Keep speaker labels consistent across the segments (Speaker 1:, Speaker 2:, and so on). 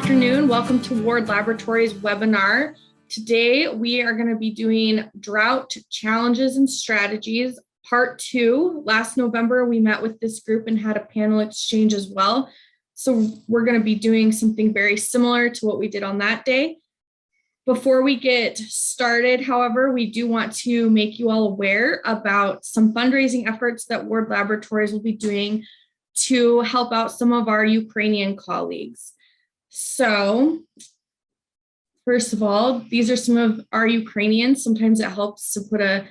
Speaker 1: afternoon. Welcome to Ward Laboratories webinar. Today, we are going to be doing drought challenges and strategies, part 2. Last November, we met with this group and had a panel exchange as well. So we're going to be doing something very similar to what we did on that day. Before we get started, however, we do want to make you all aware about some fundraising efforts that Ward Laboratories will be doing to help out some of our Ukrainian colleagues. So, first of all, these are some of our Ukrainians. Sometimes it helps to put a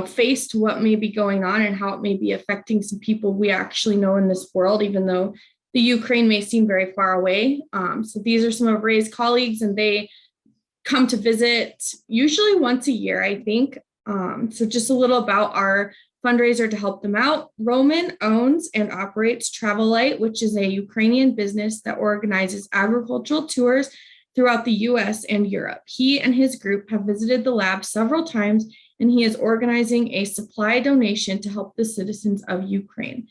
Speaker 1: face to what may be going on and how it may be affecting some people we actually know in this world, even though the Ukraine may seem very far away. So these are some of Ray's colleagues, and they come to visit usually once a year, I think. So just a little about our fundraiser to help them out. Roman owns and operates Travel Light, which is a Ukrainian business that organizes agricultural tours throughout the US and Europe. He and his group have visited the lab several times, and he is organizing a supply donation to help the citizens of Ukraine.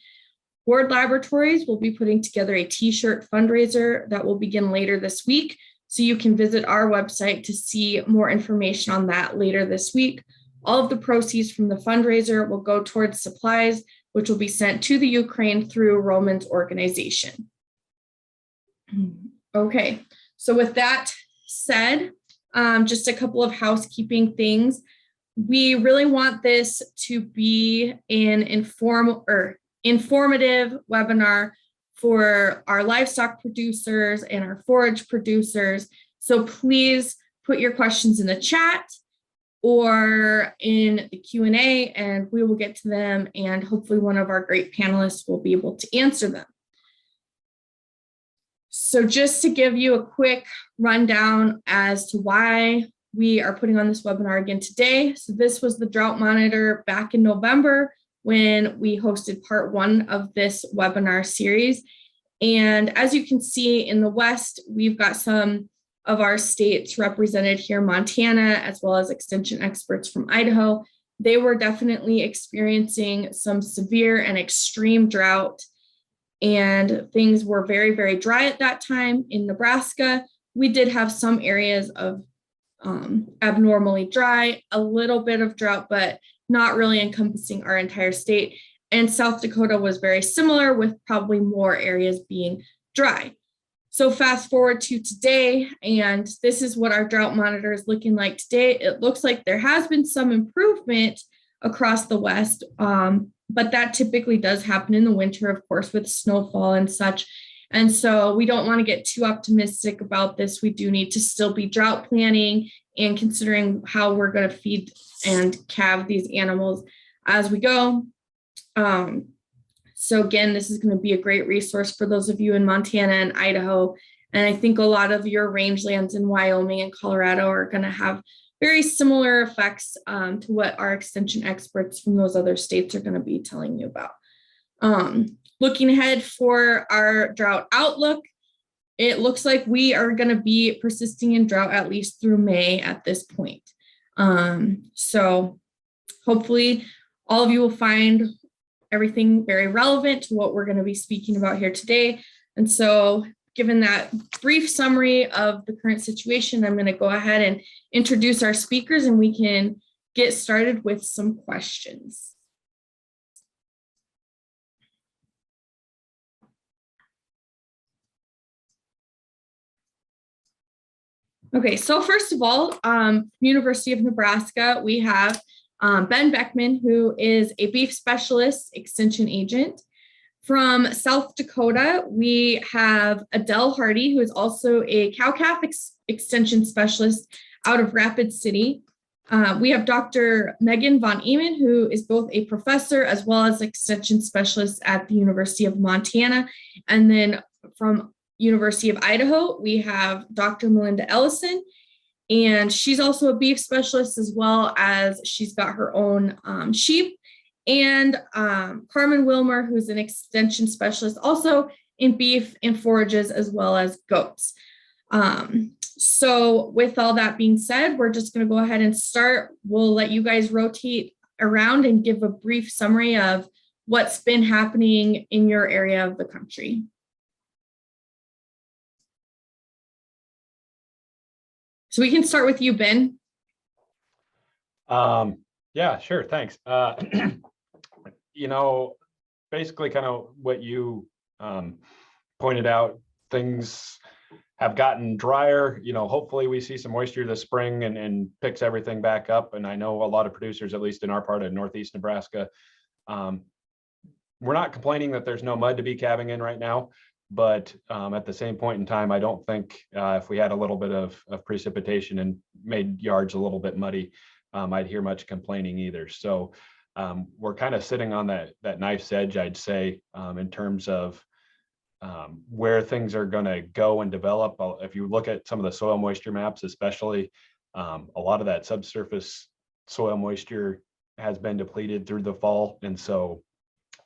Speaker 1: Ward Laboratories will be putting together a t-shirt fundraiser that will begin later this week. So you can visit our website to see more information on that later this week. All of the proceeds from the fundraiser will go towards supplies, which will be sent to the Ukraine through Roman's organization. Okay, so with that said, just a couple of housekeeping things. We really want this to be an informative webinar for our livestock producers and our forage producers. So please put your questions in the chat or in the Q&A, and we will get to them, and hopefully one of our great panelists will be able to answer them. So just to give you a quick rundown as to why we are putting on this webinar again today. So this was the Drought Monitor back in November when we hosted part 1 of this webinar series. And as you can see in the West, we've got some of our states represented here, Montana, as well as extension experts from Idaho. They were definitely experiencing some severe and extreme drought, and things were very, very dry at that time. In Nebraska, we did have some areas of abnormally dry, a little bit of drought, but not really encompassing our entire state. And South Dakota was very similar, with probably more areas being dry. So fast forward to today, and this is what our drought monitor is looking like today. It looks like there has been some improvement across the West, but that typically does happen in the winter, of course, with snowfall and such. And so we don't want to get too optimistic about this. We do need to still be drought planning and considering how we're going to feed and calve these animals as we go. So again, this is going to be a great resource for those of you in Montana and Idaho. And I think a lot of your rangelands in Wyoming and Colorado are going to have very similar effects to what our extension experts from those other states are going to be telling you about. Looking ahead for our drought outlook, it looks like we are going to be persisting in drought at least through May at this point. So hopefully all of you will find everything very relevant to what we're going to be speaking about here today. And so given that brief summary of the current situation, I'm going to go ahead and introduce our speakers, and we can get started with some questions. Okay, so first of all, University of Nebraska, we have Ben Beckman, who is a beef specialist extension agent. From South Dakota, we have Adele Harty, who is also a cow-calf extension specialist out of Rapid City. We have Dr. Megan von Emon, who is both a professor as well as extension specialist at the University of Montana. And then from University of Idaho, we have Dr. Melinda Ellison, and she's also a beef specialist, as well as she's got her own sheep. And Carmen Willmore, who's an extension specialist, also in beef and forages, as well as goats. So with all that being said, we're just going to go ahead and start. We'll let you guys rotate around and give a brief summary of what's been happening in your area of the country. So we can start with you, Ben.
Speaker 2: Yeah, sure. Thanks. You know, basically kind of what you pointed out, things have gotten drier. You know, hopefully we see some moisture this spring and picks everything back up. And I know a lot of producers, at least in our part of Northeast Nebraska, we're not complaining that there's no mud to be calving in right now. But at the same point in time, I don't think if we had a little bit of precipitation and made yards a little bit muddy, I'd hear much complaining either. So we're kind of sitting on that knife's edge, I'd say, in terms of where things are going to go and develop. If you look at some of the soil moisture maps, especially, a lot of that subsurface soil moisture has been depleted through the fall. And so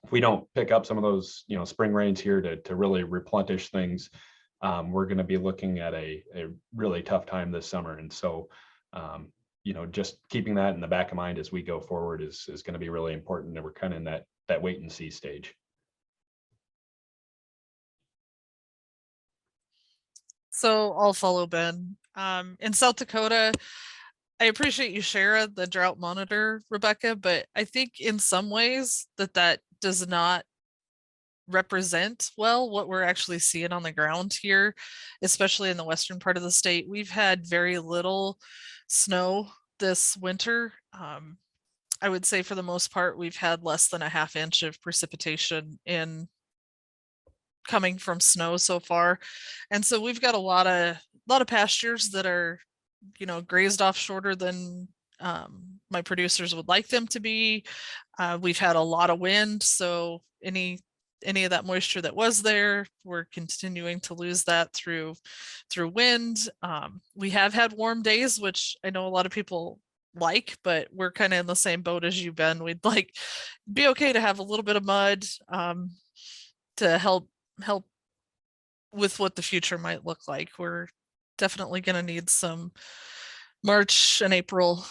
Speaker 2: if we don't pick up some of those, spring rains here to really replenish things, we're going to be looking at a really tough time this summer. And so, just keeping that in the back of mind as we go forward is going to be really important. And we're kind of in that wait and see stage.
Speaker 3: So I'll follow Ben. In South Dakota, I appreciate you share the Drought Monitor, Rebecca, but I think in some ways that does not represent well what we're actually seeing on the ground here, especially in the western part of the state. We've had very little snow this winter. I would say for the most part, we've had less than a half inch of precipitation coming from snow so far. And so we've got a lot of pastures that are, grazed off shorter than my producers would like them to be. We've had a lot of wind, so any of that moisture that was there, we're continuing to lose that through wind. We have had warm days, which I know a lot of people like, but we're kind of in the same boat as you, Ben. We'd be okay to have a little bit of mud to help with what the future might look like. We're definitely going to need some March and April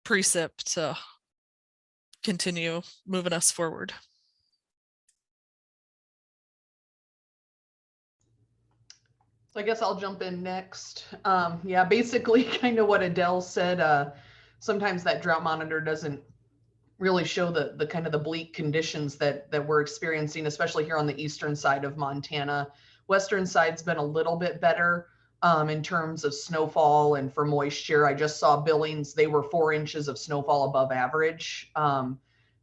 Speaker 3: precip to continue moving us forward.
Speaker 4: So I guess I'll jump in next. Yeah, basically kind of what Adele said. Sometimes that drought monitor doesn't really show the kind of the bleak conditions that we're experiencing, especially here on the eastern side of Montana. Western side's been a little bit better in terms of snowfall and for moisture. I just saw Billings, they were 4 inches of snowfall above average.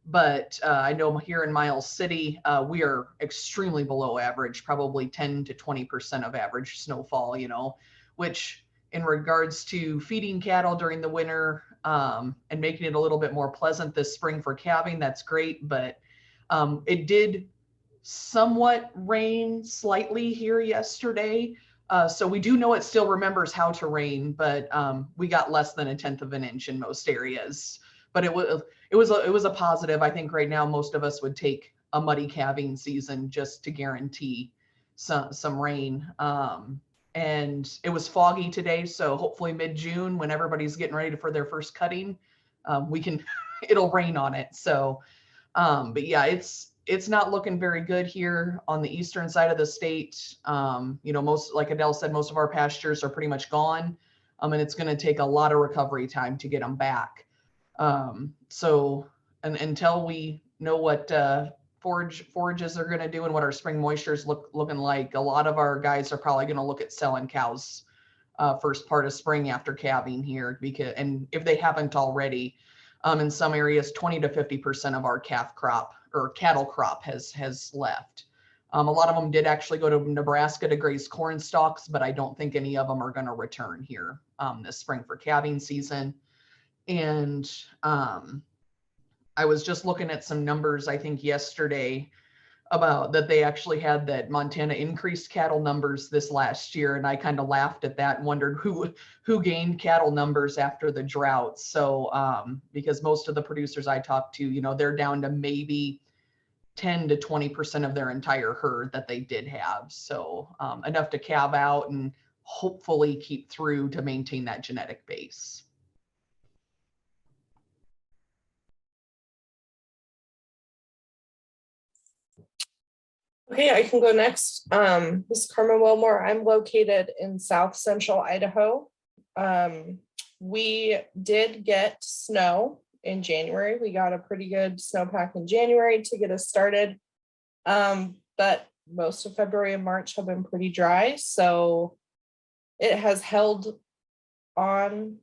Speaker 4: But I know here in Miles City, we are extremely below average, probably 10 to 20% of average snowfall, which in regards to feeding cattle during the winter and making it a little bit more pleasant this spring for calving, that's great. But it did somewhat rain slightly here yesterday. So we do know it still remembers how to rain, but we got less than 1/10 of an inch in most areas. But it was a positive. I think right now most of us would take a muddy calving season just to guarantee some rain. And it was foggy today, so hopefully mid-June, when everybody's getting ready for their first cutting, it'll rain on it. So, but yeah, it's not looking very good here on the eastern side of the state. Most, like Adele said, most of our pastures are pretty much gone, and it's going to take a lot of recovery time to get them back. So, and until we know what forages are going to do and what our spring moistures looking like, a lot of our guys are probably going to look at selling cows first part of spring after calving here, and if they haven't already, in some areas 20 to 50% of our calf crop or cattle crop has left. A lot of them did actually go to Nebraska to graze corn stalks, but I don't think any of them are going to return here this spring for calving season. And I was just looking at some numbers, I think yesterday, about that they actually had that Montana increased cattle numbers this last year. And I kind of laughed at that and wondered who gained cattle numbers after the drought. So because most of the producers I talked to, they're down to maybe 10 to 20% of their entire herd that they did have. So enough to calve out and hopefully keep through to maintain that genetic base.
Speaker 5: Okay, I can go next. This is Carmen Willmore. I'm located in South Central Idaho. We did get snow in January. We got a pretty good snowpack in January to get us started. But most of February and March have been pretty dry. So it has held on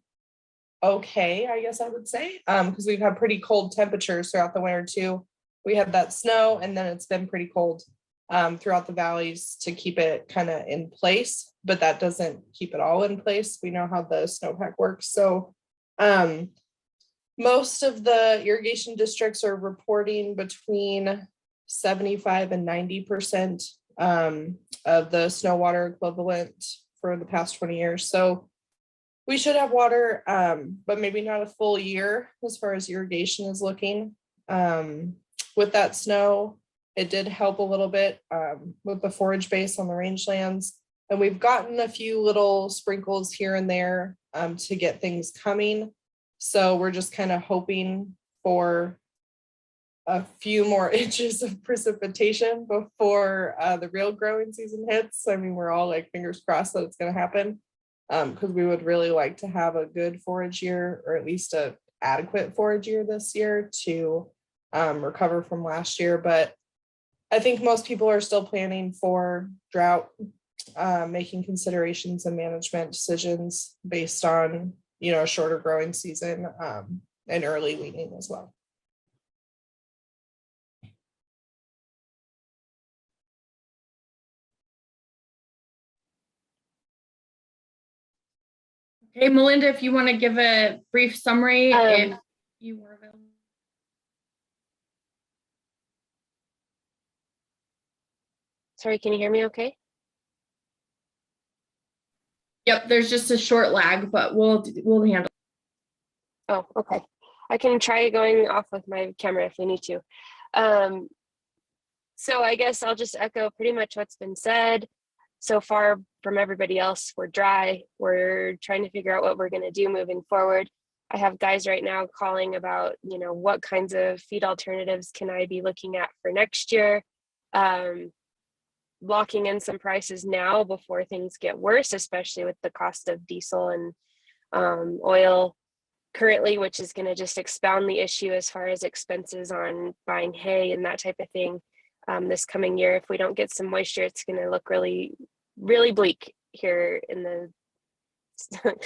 Speaker 5: okay, I guess I would say, because we've had pretty cold temperatures throughout the winter too. We had that snow, and then it's been pretty cold throughout the valleys to keep it kind of in place, but that doesn't keep it all in place. We know how the snowpack works. So most of the irrigation districts are reporting between 75 and 90% of the snow water equivalent for the past 20 years. So we should have water, but maybe not a full year as far as irrigation is looking. With that snow, it did help a little bit with the forage base on the rangelands. And we've gotten a few little sprinkles here and there to get things coming. So we're just kind of hoping for a few more inches of precipitation before the real growing season hits. I mean, we're all like fingers crossed that it's going to happen, because we would really like to have a good forage year, or at least a adequate forage year this year to recover from last year. But I think most people are still planning for drought, making considerations and management decisions based on, a shorter growing season and early weaning as well.
Speaker 1: Okay, Melinda, if you want to give a brief summary, if you were available.
Speaker 6: Sorry, can you hear me okay?
Speaker 1: Yep, there's just a short lag, but we'll handle it.
Speaker 6: Oh, okay. I can try going off with my camera if we need to. So I guess I'll just echo pretty much what's been said so far from everybody else. We're dry. We're trying to figure out what we're going to do moving forward. I have guys right now calling about, what kinds of feed alternatives can I be looking at for next year? Locking in some prices now before things get worse, especially with the cost of diesel and oil currently, which is going to just expound the issue as far as expenses on buying hay and that type of thing. This coming year, if we don't get some moisture, it's going to look really, really bleak here in the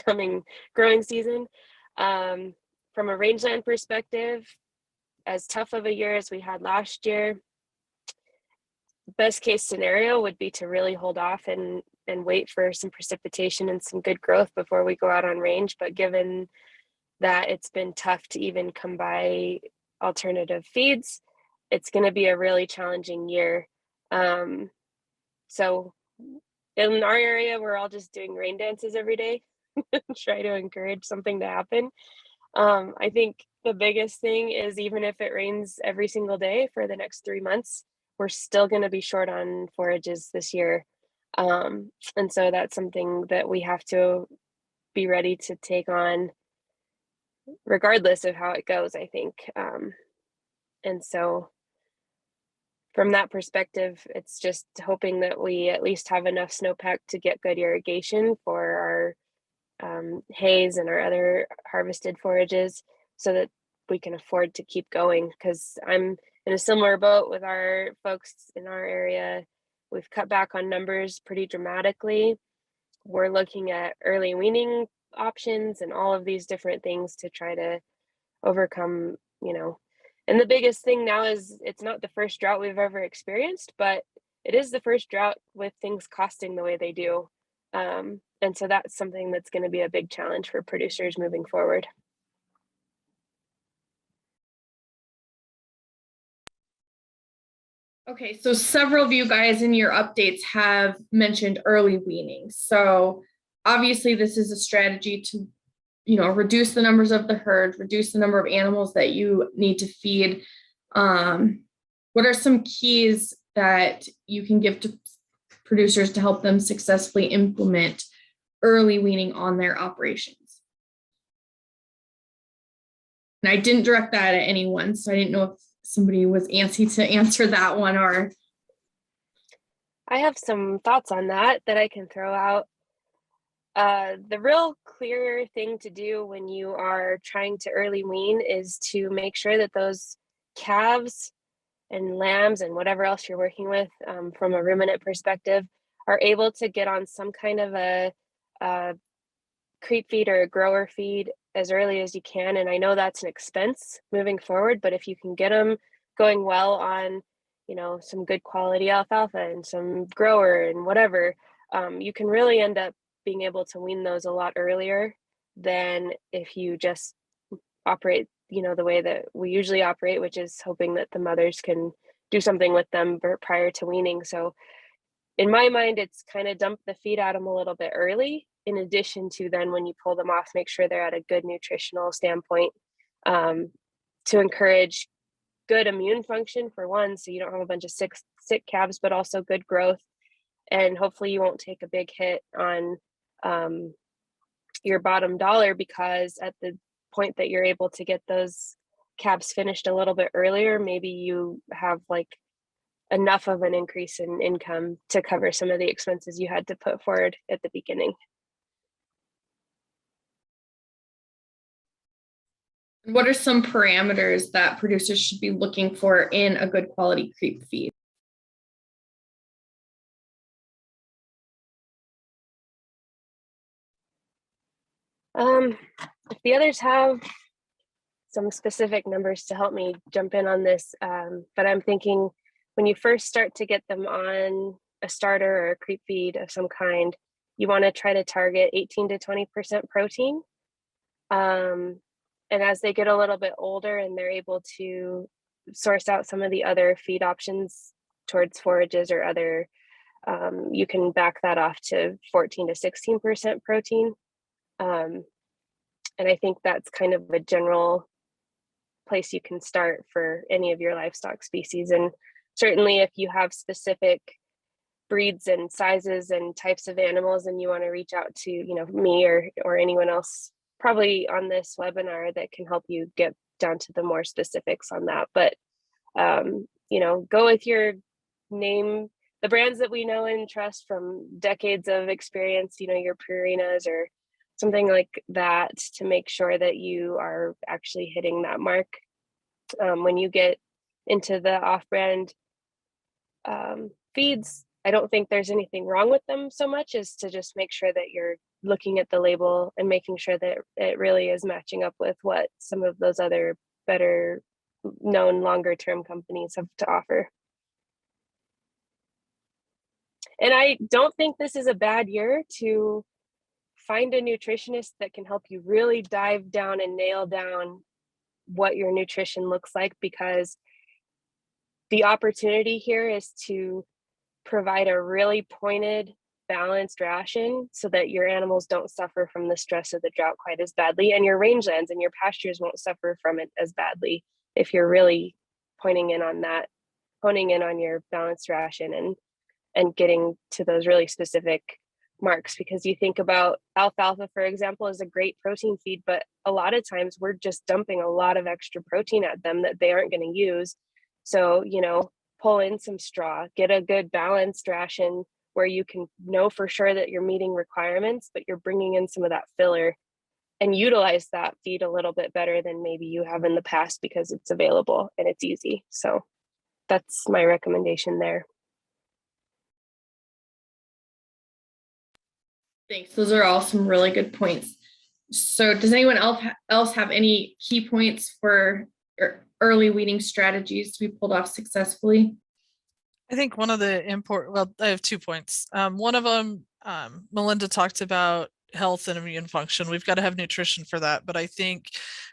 Speaker 6: coming growing season. From a rangeland perspective, as tough of a year as we had last year, best case scenario would be to really hold off and wait for some precipitation and some good growth before we go out on range. But given that it's been tough to even come by alternative feeds, it's going to be a really challenging year. So in our area, we're all just doing rain dances every day, try to encourage something to happen. I think the biggest thing is, even if it rains every single day for the next 3 months, we're still going to be short on forages this year. And so that's something that we have to be ready to take on regardless of how it goes, I think. And so from that perspective, it's just hoping that we at least have enough snowpack to get good irrigation for our hays and our other harvested forages, so that we can afford to keep going. Because I'm in a similar boat with our folks in our area. We've cut back on numbers pretty dramatically. We're looking at early weaning options and all of these different things to try to overcome, and the biggest thing now is it's not the first drought we've ever experienced, but it is the first drought with things costing the way they do. And so that's something that's going to be a big challenge for producers moving forward.
Speaker 1: Okay, so several of you guys in your updates have mentioned early weaning. So obviously this is a strategy to, reduce the numbers of the herd, reduce the number of animals that you need to feed. What are some keys that you can give to producers to help them successfully implement early weaning on their operations? And I didn't direct that at anyone, so I didn't know if somebody was antsy to answer that one. Or
Speaker 6: I have some thoughts on that I can throw out. The real clear thing to do when you are trying to early wean is to make sure that those calves and lambs and whatever else you're working with from a ruminant perspective are able to get on some kind of a creep feed or a grower feed as early as you can. And I know that's an expense moving forward, but if you can get them going well on, you know, some good quality alfalfa and some grower and whatever, you can really end up being able to wean those a lot earlier than if you just operate, you know, the way that we usually operate, which is hoping that the mothers can do something with them prior to weaning. So in my mind, it's kind of dump the feed at them a little bit early, in addition to then when you pull them off, make sure they're at a good nutritional standpoint, to encourage good immune function for one, so you don't have a bunch of sick calves, but also good growth. And hopefully you won't take a big hit on your bottom dollar, because at the point that you're able to get those calves finished a little bit earlier, maybe you have like enough of an increase in income to cover some of the expenses you had to put forward at the beginning.
Speaker 1: What are some parameters that producers should be looking for in a good quality creep feed?
Speaker 6: If the others have some specific numbers to help me jump in on this, but I'm thinking when you first start to get them on a starter or a creep feed of some kind, you want to try to target 18 to 20% protein. And as they get a little bit older and they're able to source out some of the other feed options towards forages or other, you can back that off to 14 to 16% protein. And I think that's kind of a general place you can start for any of your livestock species. And certainly if you have specific breeds and sizes and types of animals and you want to reach out to, you know, me or anyone else probably on this webinar that can help you get down to the more specifics on that. But you know, go with your name, the brands that we know and trust from decades of experience, you know, your Purinas or something like that, to make sure that you are actually hitting that mark. When you get into the off-brand feeds, I don't think there's anything wrong with them so much as to just make sure that you're looking at the label and making sure that it really is matching up with what some of those other better known longer term companies have to offer. And I don't think this is a bad year to find a nutritionist that can help you really dive down and nail down what your nutrition looks like, because the opportunity here is to provide a really pointed, balanced ration so that your animals don't suffer from the stress of the drought quite as badly, and your rangelands and your pastures won't suffer from it as badly if you're really pointing in on that, honing in on your balanced ration and getting to those really specific marks. Because you think about alfalfa, for example, is a great protein feed, but a lot of times we're just dumping a lot of extra protein at them that they aren't going to use. So, you know, pull in some straw, get a good balanced ration where you can know for sure that you're meeting requirements, but you're bringing in some of that filler, and utilize that feed a little bit better than maybe you have in the past because it's available and it's easy. So that's my recommendation there.
Speaker 1: Thanks. Those are all some really good points. So does anyone else have any key points for early weaning strategies to be pulled off successfully?
Speaker 3: I think one of the important, well, I have 2 points. One of them, Melinda talked about health and immune function. We've got to have nutrition for that, but I think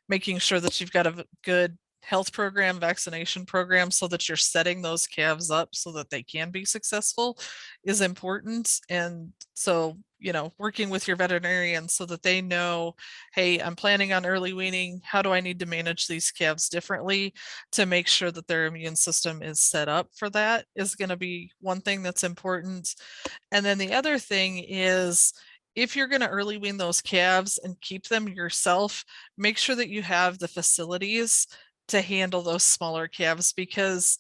Speaker 3: making sure that you've got a good health program, vaccination program, so that you're setting those calves up so that they can be successful is important. And so, you know, working with your veterinarian so that they know, hey, I'm planning on early weaning. How do I need to manage these calves differently to make sure that their immune system is set up for that is going to be one thing that's important. And then the other thing is, if you're going to early wean those calves and keep them yourself, make sure that you have the facilities to handle those smaller calves, because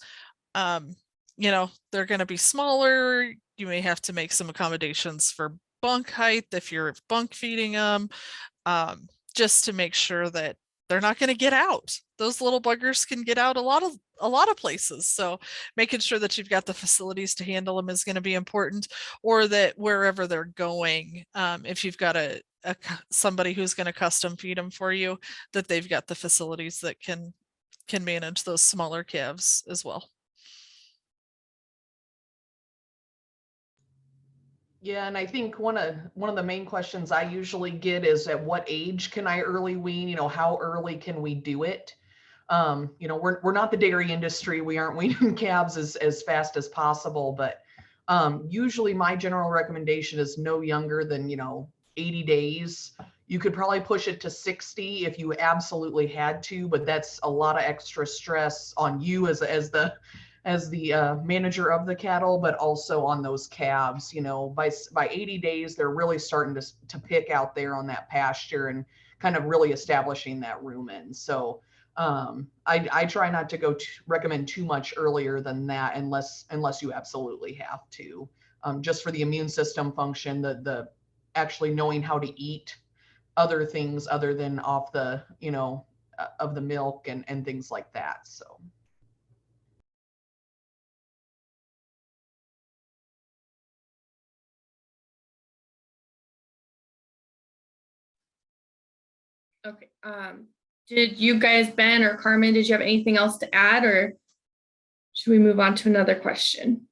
Speaker 3: you know, they're going to be smaller. You may have to make some accommodations for bunk height, if you're bunk feeding them, just to make sure that they're not going to get out. Those little buggers can get out a lot of places. So making sure that you've got the facilities to handle them is going to be important, or that wherever they're going, if you've got somebody who's going to custom feed them for you, that they've got the facilities that can manage those smaller calves as well.
Speaker 4: Yeah, and I think one of the main questions I usually get is, at what age can I early wean? You know, how early can we do it? You know, we're not the dairy industry. We aren't weaning calves as fast as possible, but usually my general recommendation is no younger than, 80 days. You could probably push it to 60 if you absolutely had to, but that's a lot of extra stress on you as the manager of the cattle, but also on those calves. By 80 days, they're really starting to pick out there on that pasture and kind of really establishing that rumen. So I try not to recommend too much earlier than that, unless you absolutely have to, just for the immune system function, the actually knowing how to eat other things other than off the, of the milk and things like that. So.
Speaker 1: Okay. Did you guys, Ben or Carmen, did you have anything else to add, or should we move on to another question?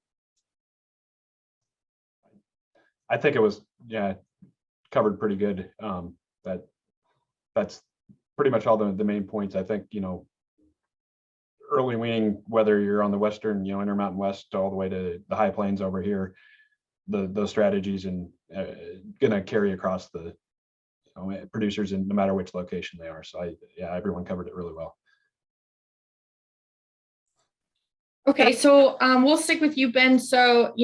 Speaker 2: I think it was, covered pretty good. That's pretty much all the main points. I think, early weaning, whether you're on the Western, Intermountain West, all the way to the high plains over here, those strategies and going to carry across the producers in no matter which location they are. So everyone covered it really well.
Speaker 1: Okay, so we'll stick with you, Ben. So,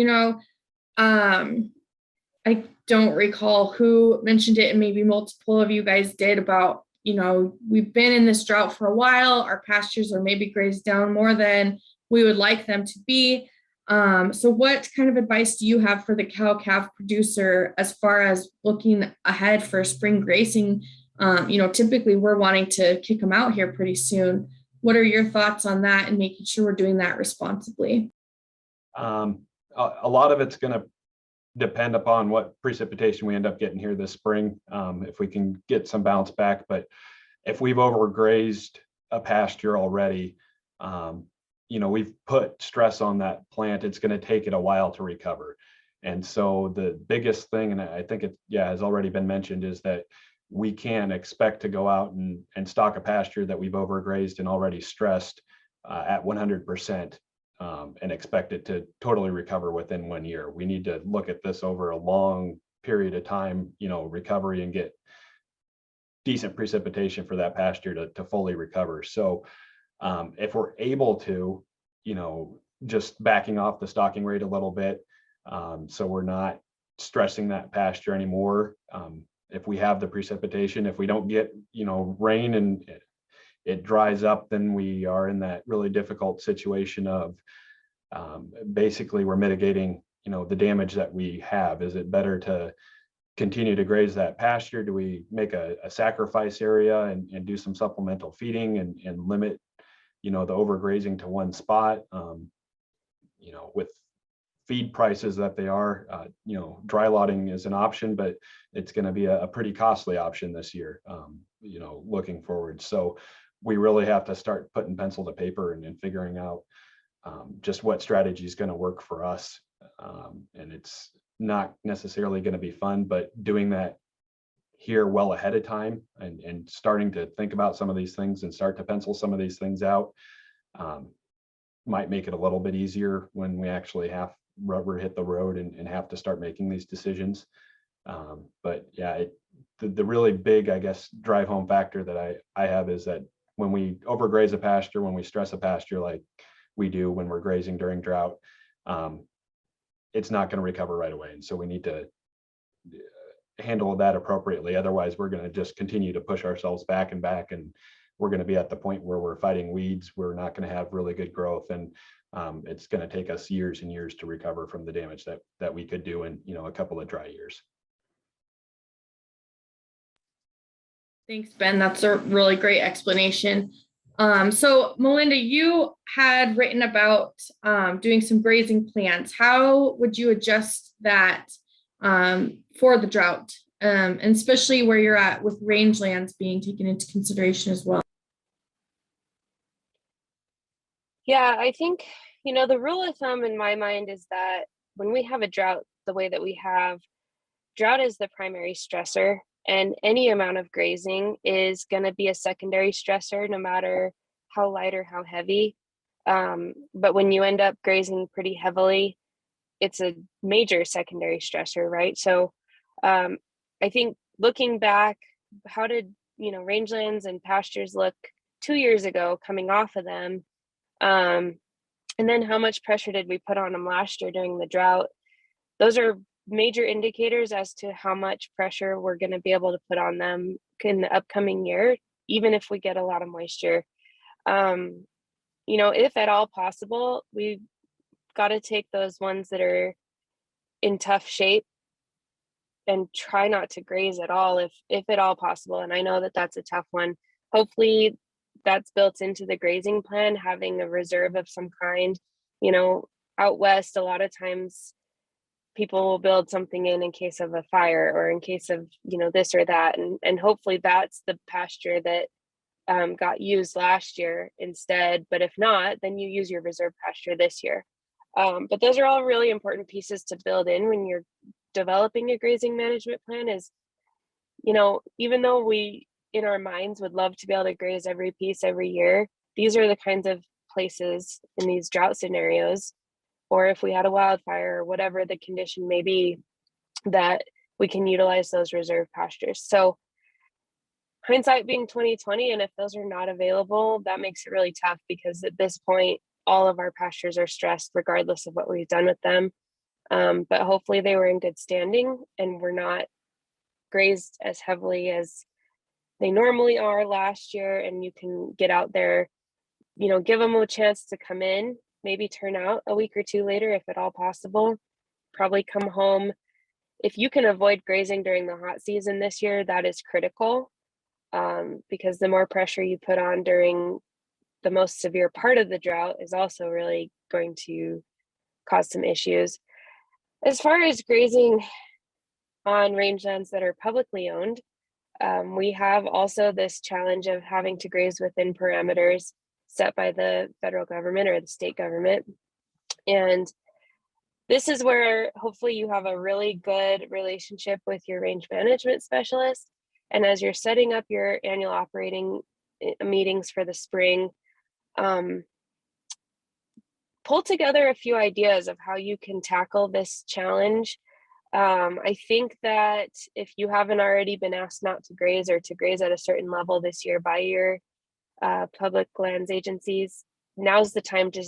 Speaker 1: I don't recall who mentioned it, and maybe multiple of you guys did, about, we've been in this drought for a while. Our pastures are maybe grazed down more than we would like them to be. So what kind of advice do you have for the cow-calf producer as far as looking ahead for spring grazing? Typically we're wanting to kick them out here pretty soon. What are your thoughts on that and making sure we're doing that responsibly?
Speaker 2: A lot of it's going to depend upon what precipitation we end up getting here this spring, if we can get some bounce back. But if we've overgrazed a pasture already, we've put stress on that plant. It's going to take it a while to recover. And so the biggest thing, and I think it has already been mentioned, is that we can't expect to go out and stock a pasture that we've overgrazed and already stressed at 100%. And expect it to totally recover within 1 year. We need to look at this over a long period of time, recovery, and get decent precipitation for that pasture to fully recover. So if we're able to, just backing off the stocking rate a little bit, so we're not stressing that pasture anymore. If we have the precipitation, if we don't get, rain and it dries up, then we are in that really difficult situation of basically we're mitigating, the damage that we have. Is it better to continue to graze that pasture? Do we make a sacrifice area and do some supplemental feeding and limit, the overgrazing to one spot? With feed prices that they are, dry lotting is an option, but it's going to be a pretty costly option this year, looking forward. So we really have to start putting pencil to paper and figuring out just what strategy is going to work for us. And it's not necessarily going to be fun, but doing that here well ahead of time and starting to think about some of these things and start to pencil some of these things out might make it a little bit easier when we actually have rubber hit the road and have to start making these decisions. But the really big, I guess, drive home factor that I have is that when we overgraze a pasture, when we stress a pasture like we do when we're grazing during drought, it's not going to recover right away. And so we need to handle that appropriately. Otherwise, we're going to just continue to push ourselves back and back, and we're going to be at the point where we're fighting weeds. We're not going to have really good growth, and it's going to take us years and years to recover from the damage that we could do in a couple of dry years.
Speaker 1: Thanks, Ben. That's a really great explanation. So Melinda, you had written about doing some grazing plans. How would you adjust that for the drought, and especially where you're at with rangelands being taken into consideration as well?
Speaker 6: Yeah, I think, the rule of thumb in my mind is that when we have a drought the way that we have, drought is the primary stressor, and any amount of grazing is going to be a secondary stressor, no matter how light or how heavy. But when you end up grazing pretty heavily, it's a major secondary stressor, right? So I think looking back, how did, rangelands and pastures look 2 years ago coming off of them? And then how much pressure did we put on them last year during the drought? Those are major indicators as to how much pressure we're going to be able to put on them in the upcoming year, even if we get a lot of moisture. If at all possible, we've got to take those ones that are in tough shape and try not to graze at all, if at all possible. And I know that that's a tough one. Hopefully that's built into the grazing plan, having a reserve of some kind. Out west, a lot of times people will build something in case of a fire or in case of, this or that. And hopefully that's the pasture that got used last year instead. But if not, then you use your reserve pasture this year. But those are all really important pieces to build in when you're developing a grazing management plan. Is, even though we in our minds would love to be able to graze every piece every year, these are the kinds of places in these drought scenarios, or if we had a wildfire or whatever the condition may be, that we can utilize those reserve pastures. So hindsight being 2020, and if those are not available, that makes it really tough, because at this point all of our pastures are stressed regardless of what we've done with them. But hopefully they were in good standing and were not grazed as heavily as they normally are last year, and you can get out there, give them a chance to come in, maybe turn out a week or two later if at all possible, probably come home. If you can avoid grazing during the hot season this year, that is critical, because the more pressure you put on during the most severe part of the drought is also really going to cause some issues. As far as grazing on rangelands that are publicly owned, we have also this challenge of having to graze within parameters set by the federal government or the state government. And this is where hopefully you have a really good relationship with your range management specialist. And as you're setting up your annual operating meetings for the spring, pull together a few ideas of how you can tackle this challenge. I think that if you haven't already been asked not to graze or to graze at a certain level this year by your public lands agencies, now's the time to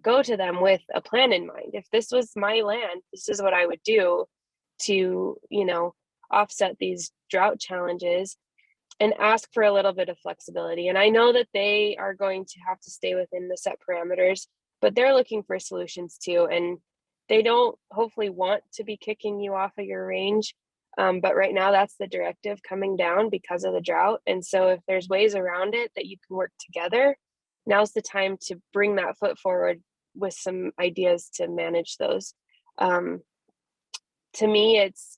Speaker 6: go to them with a plan in mind. If this was my land, this is what I would do to offset these drought challenges, and ask for a little bit of flexibility. And I know that they are going to have to stay within the set parameters, but they're looking for solutions too. And they don't hopefully want to be kicking you off of your range. But right now that's the directive coming down because of the drought. And so if there's ways around it that you can work together, now's the time to bring that foot forward with some ideas to manage those. To me, it's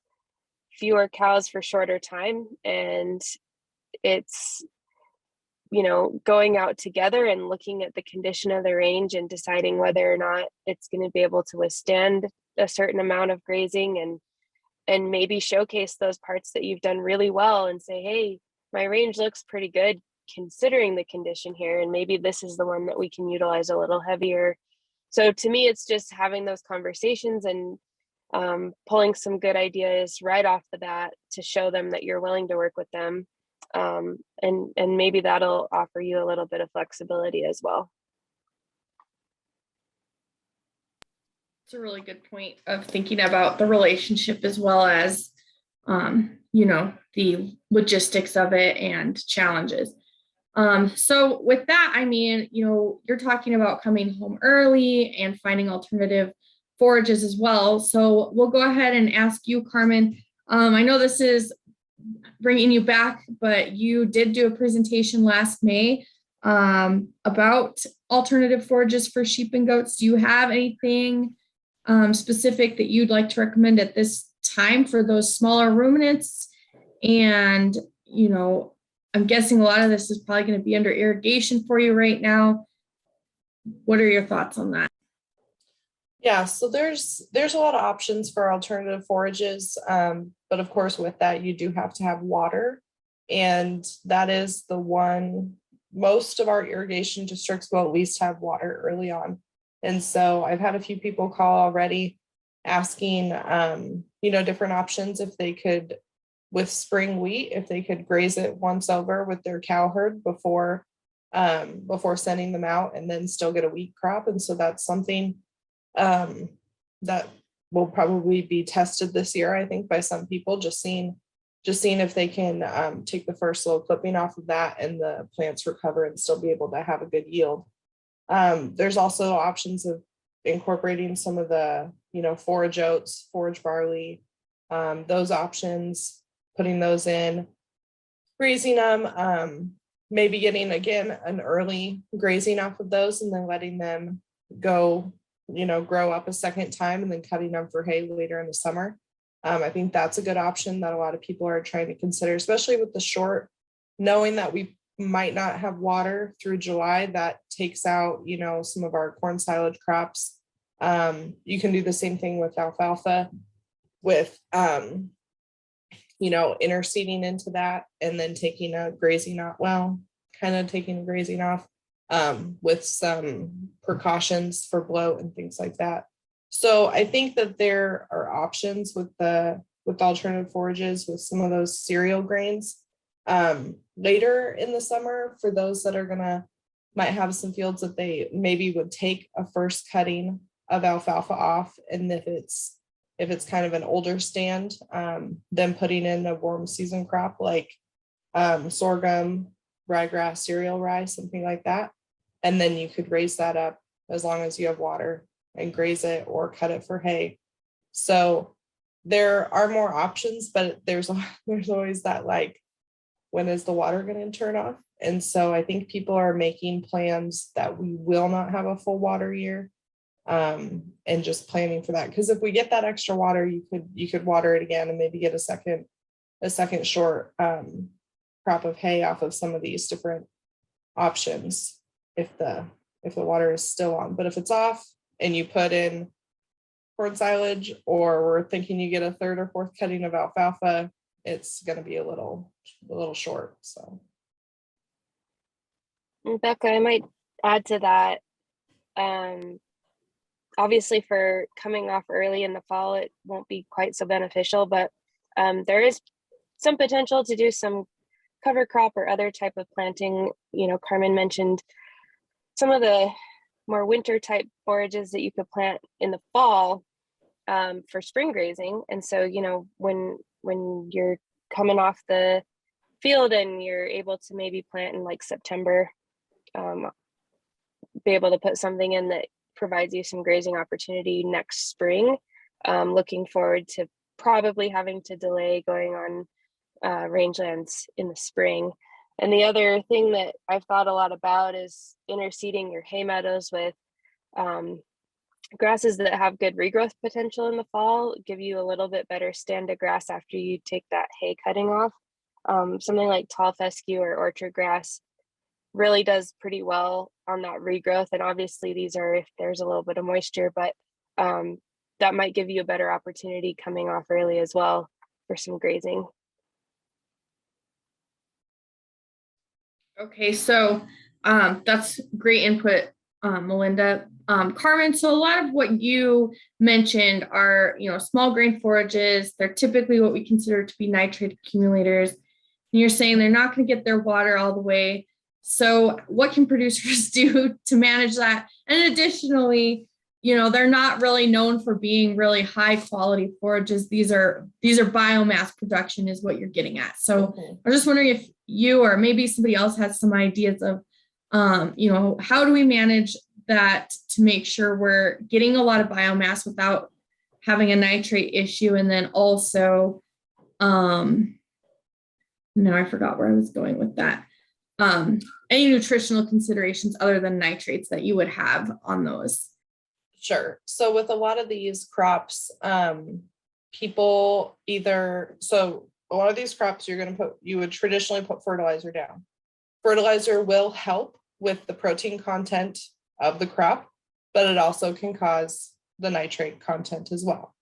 Speaker 6: fewer cows for shorter time, and it's going out together and looking at the condition of the range and deciding whether or not it's going to be able to withstand a certain amount of grazing, and maybe showcase those parts that you've done really well and say, hey, my range looks pretty good considering the condition here, and maybe this is the one that we can utilize a little heavier. So to me, it's just having those conversations and pulling some good ideas right off the bat to show them that you're willing to work with them. And maybe that'll offer you a little bit of flexibility as well.
Speaker 1: It's a really good point of thinking about the relationship as well as, the logistics of it and challenges. So with that, you're talking about coming home early and finding alternative forages as well. So we'll go ahead and ask you, Carmen. I know this is bringing you back, but you did do a presentation last May about alternative forages for sheep and goats. Do you have anything specific that you'd like to recommend at this time for those smaller ruminants? And, you know, I'm guessing a lot of this is probably going to be under irrigation for you right now. What are your thoughts on that?
Speaker 5: Yeah, so there's a lot of options for alternative forages, but of course with that you do have to have water, and that is the one most of our irrigation districts will at least have water early on. And so I've had a few people call already asking, different options if they could, with spring wheat, if they could graze it once over with their cow herd before sending them out and then still get a wheat crop. And so that's something that will probably be tested this year, I think, by some people, just seeing if they can take the first little clipping off of that and the plants recover and still be able to have a good yield. There's also options of incorporating some of the, forage oats, forage barley, those options, putting those in, grazing them, maybe getting, again, an early grazing off of those and then letting them go, grow up a second time and then cutting them for hay later in the summer. I think that's a good option that a lot of people are trying to consider, especially with the short, knowing that we might not have water through July. That takes out, some of our corn silage crops. You can do the same thing with alfalfa, with, interseeding into that and then taking a grazing off, with some precautions for bloat and things like that. So I think that there are options with alternative forages with some of those cereal grains later in the summer for those that might have some fields that they maybe would take a first cutting of alfalfa off. And if it's kind of an older stand, then putting in a warm season crop like sorghum, ryegrass, cereal rye, something like that. And then you could raise that up as long as you have water and graze it or cut it for hay. So there are more options, but there's always that, like, when is the water going to turn off? And so I think people are making plans that we will not have a full water year, and just planning for that. Because if we get that extra water, you could water it again and maybe get a second short crop of hay off of some of these different options if the water is still on. But if it's off and you put in corn silage, or we're thinking you get a third or fourth cutting of alfalfa, it's going to be a little short. So,
Speaker 6: Becca, I might add to that. Obviously, for coming off early in the fall, it won't be quite so beneficial, but there is some potential to do some cover crop or other type of planting. Carmen mentioned some of the more winter type forages that you could plant in the fall for spring grazing. And so, when you're coming off the field and you're able to maybe plant in like September, be able to put something in that provides you some grazing opportunity next spring. Looking forward to probably having to delay going on rangelands in the spring. And the other thing that I've thought a lot about is interseeding your hay meadows with grasses that have good regrowth potential in the fall, give you a little bit better stand of grass after you take that hay cutting off. Something like tall fescue or orchard grass really does pretty well on that regrowth. And obviously these are if there's a little bit of moisture, but that might give you a better opportunity coming off early as well for some grazing.
Speaker 1: Okay, so that's great input, Melinda. Carmen, so a lot of what you mentioned are, small grain forages. They're typically what we consider to be nitrate accumulators. And you're saying they're not going to get their water all the way. So what can producers do to manage that? And additionally, they're not really known for being really high quality forages. These are biomass production is what you're getting at. So I'm just wondering if you or maybe somebody else has some ideas of, how do we manage that to make sure we're getting a lot of biomass without having a nitrate issue, and then also No, I forgot where I was going with that. Any nutritional considerations other than nitrates that you would have on those?
Speaker 5: Sure. So with a lot of these crops, people so a lot of these crops you would traditionally put fertilizer down. Fertilizer will help with the protein content of the crop, but it also can cause the nitrate content as well.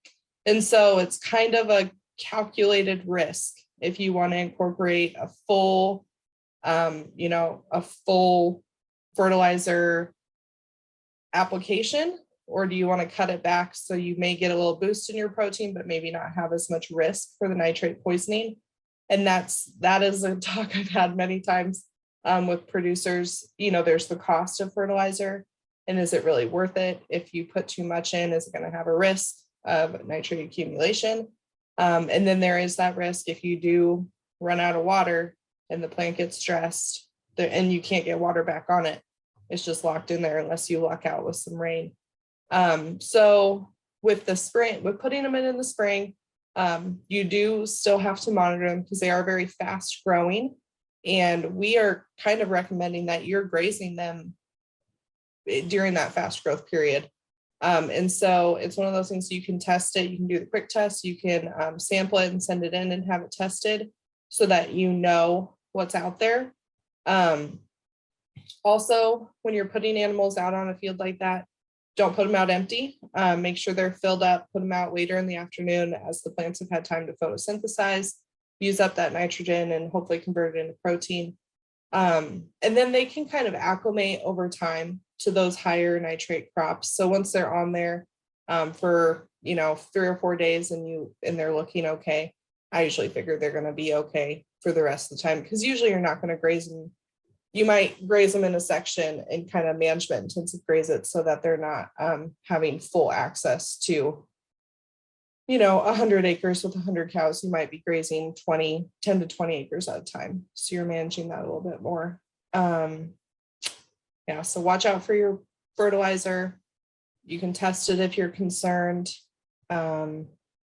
Speaker 5: And so it's kind of a calculated risk if you want to incorporate a full, a full fertilizer application, or do you want to cut it back so you may get a little boost in your protein, but maybe not have as much risk for the nitrate poisoning? And that is a talk I've had many times with producers. There's the cost of fertilizer, and is it really worth it? If you put too much in, is it going to have a risk of nitrate accumulation? And then there is that risk if you do run out of water and the plant gets stressed and you can't get water back on it. It's just locked in there unless you luck out with some rain. So with putting them in the spring, you do still have to monitor them because they are very fast growing. And we are kind of recommending that you're grazing them during that fast growth period. And so it's one of those things you can test it. You can do the quick test. You can sample it and send it in and have it tested so that you know what's out there. Also, when you're putting animals out on a field like that, don't put them out empty. Make sure they're filled up, put them out later in the afternoon as the plants have had time to photosynthesize, use up that nitrogen and hopefully convert it into protein. And then they can kind of acclimate over time to those higher nitrate crops. So once they're on there for 3 or 4 days and they're looking okay, I usually figure they're going to be okay for the rest of the time, because usually you're not going to graze them. You might graze them in a section and kind of management intensive graze it so that they're not having full access to 100 acres with 100 cows. You might be grazing 10 to 20 acres at a time. So you're managing that a little bit more. So watch out for your fertilizer. You can test it if you're concerned.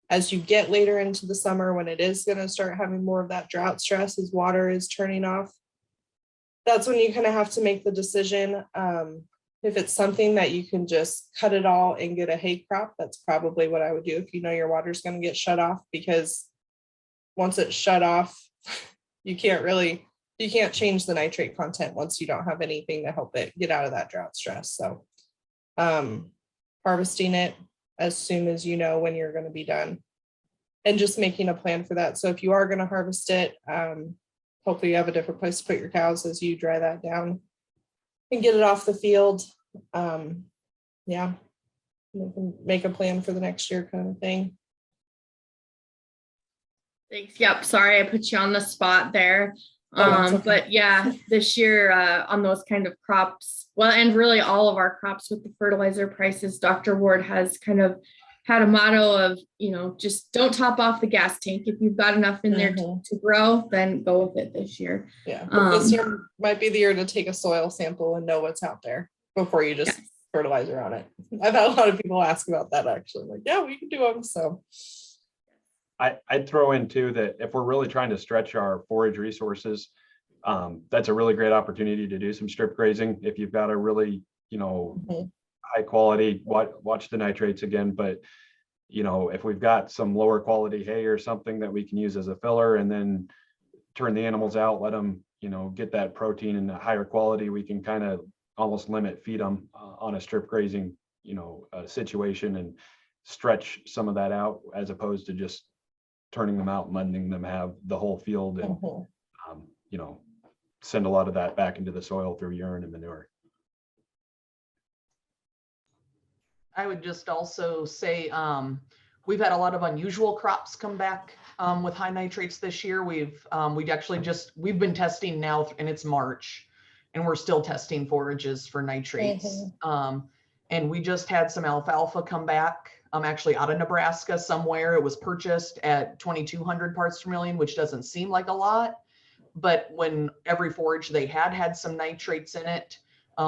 Speaker 5: As you get later into the summer, when it is going to start having more of that drought stress as water is turning off, that's when you kind of have to make the decision. If it's something that you can just cut it all and get a hay crop, that's probably what I would do if you know your water's going to get shut off, because once it's shut off, you can't change the nitrate content once you don't have anything to help it get out of that drought stress. So harvesting it as soon as you know when you're going to be done, and just making a plan for that. So if you are going to harvest it, hopefully you have a different place to put your cows as you dry that down and get it off the field. Make a plan for the next year kind of thing.
Speaker 1: Thanks. Yep. Sorry, I put you on the spot there.
Speaker 5: Okay.
Speaker 1: But yeah, this year on those kind of crops, well, and really all of our crops with the fertilizer prices, Dr. Ward has kind of had a motto of, just don't top off the gas tank. If you've got enough in there to grow, then go with it this year.
Speaker 5: Yeah. This year might be the year to take a soil sample and know what's out there before you just fertilizer on it. I've had a lot of people ask about that actually. Like, yeah, we can do them. So
Speaker 2: I'd throw in too that if we're really trying to stretch our forage resources, that's a really great opportunity to do some strip grazing. If you've got a really, high quality, watch the nitrates again, but if we've got some lower quality hay or something that we can use as a filler and then turn the animals out, let them, get that protein and the higher quality, we can kind of almost feed them on a strip grazing, situation and stretch some of that out as opposed to just turning them out, mudding them, have the whole field and, send a lot of that back into the soil through urine and manure.
Speaker 4: I would just also say we've had a lot of unusual crops come back with high nitrates this year. We've been testing now, and it's March, and we're still testing forages for nitrates. And we just had some alfalfa come back, actually out of Nebraska somewhere. It was purchased at 2,200 parts per million, which doesn't seem like a lot, but when every forage they had some nitrates in it,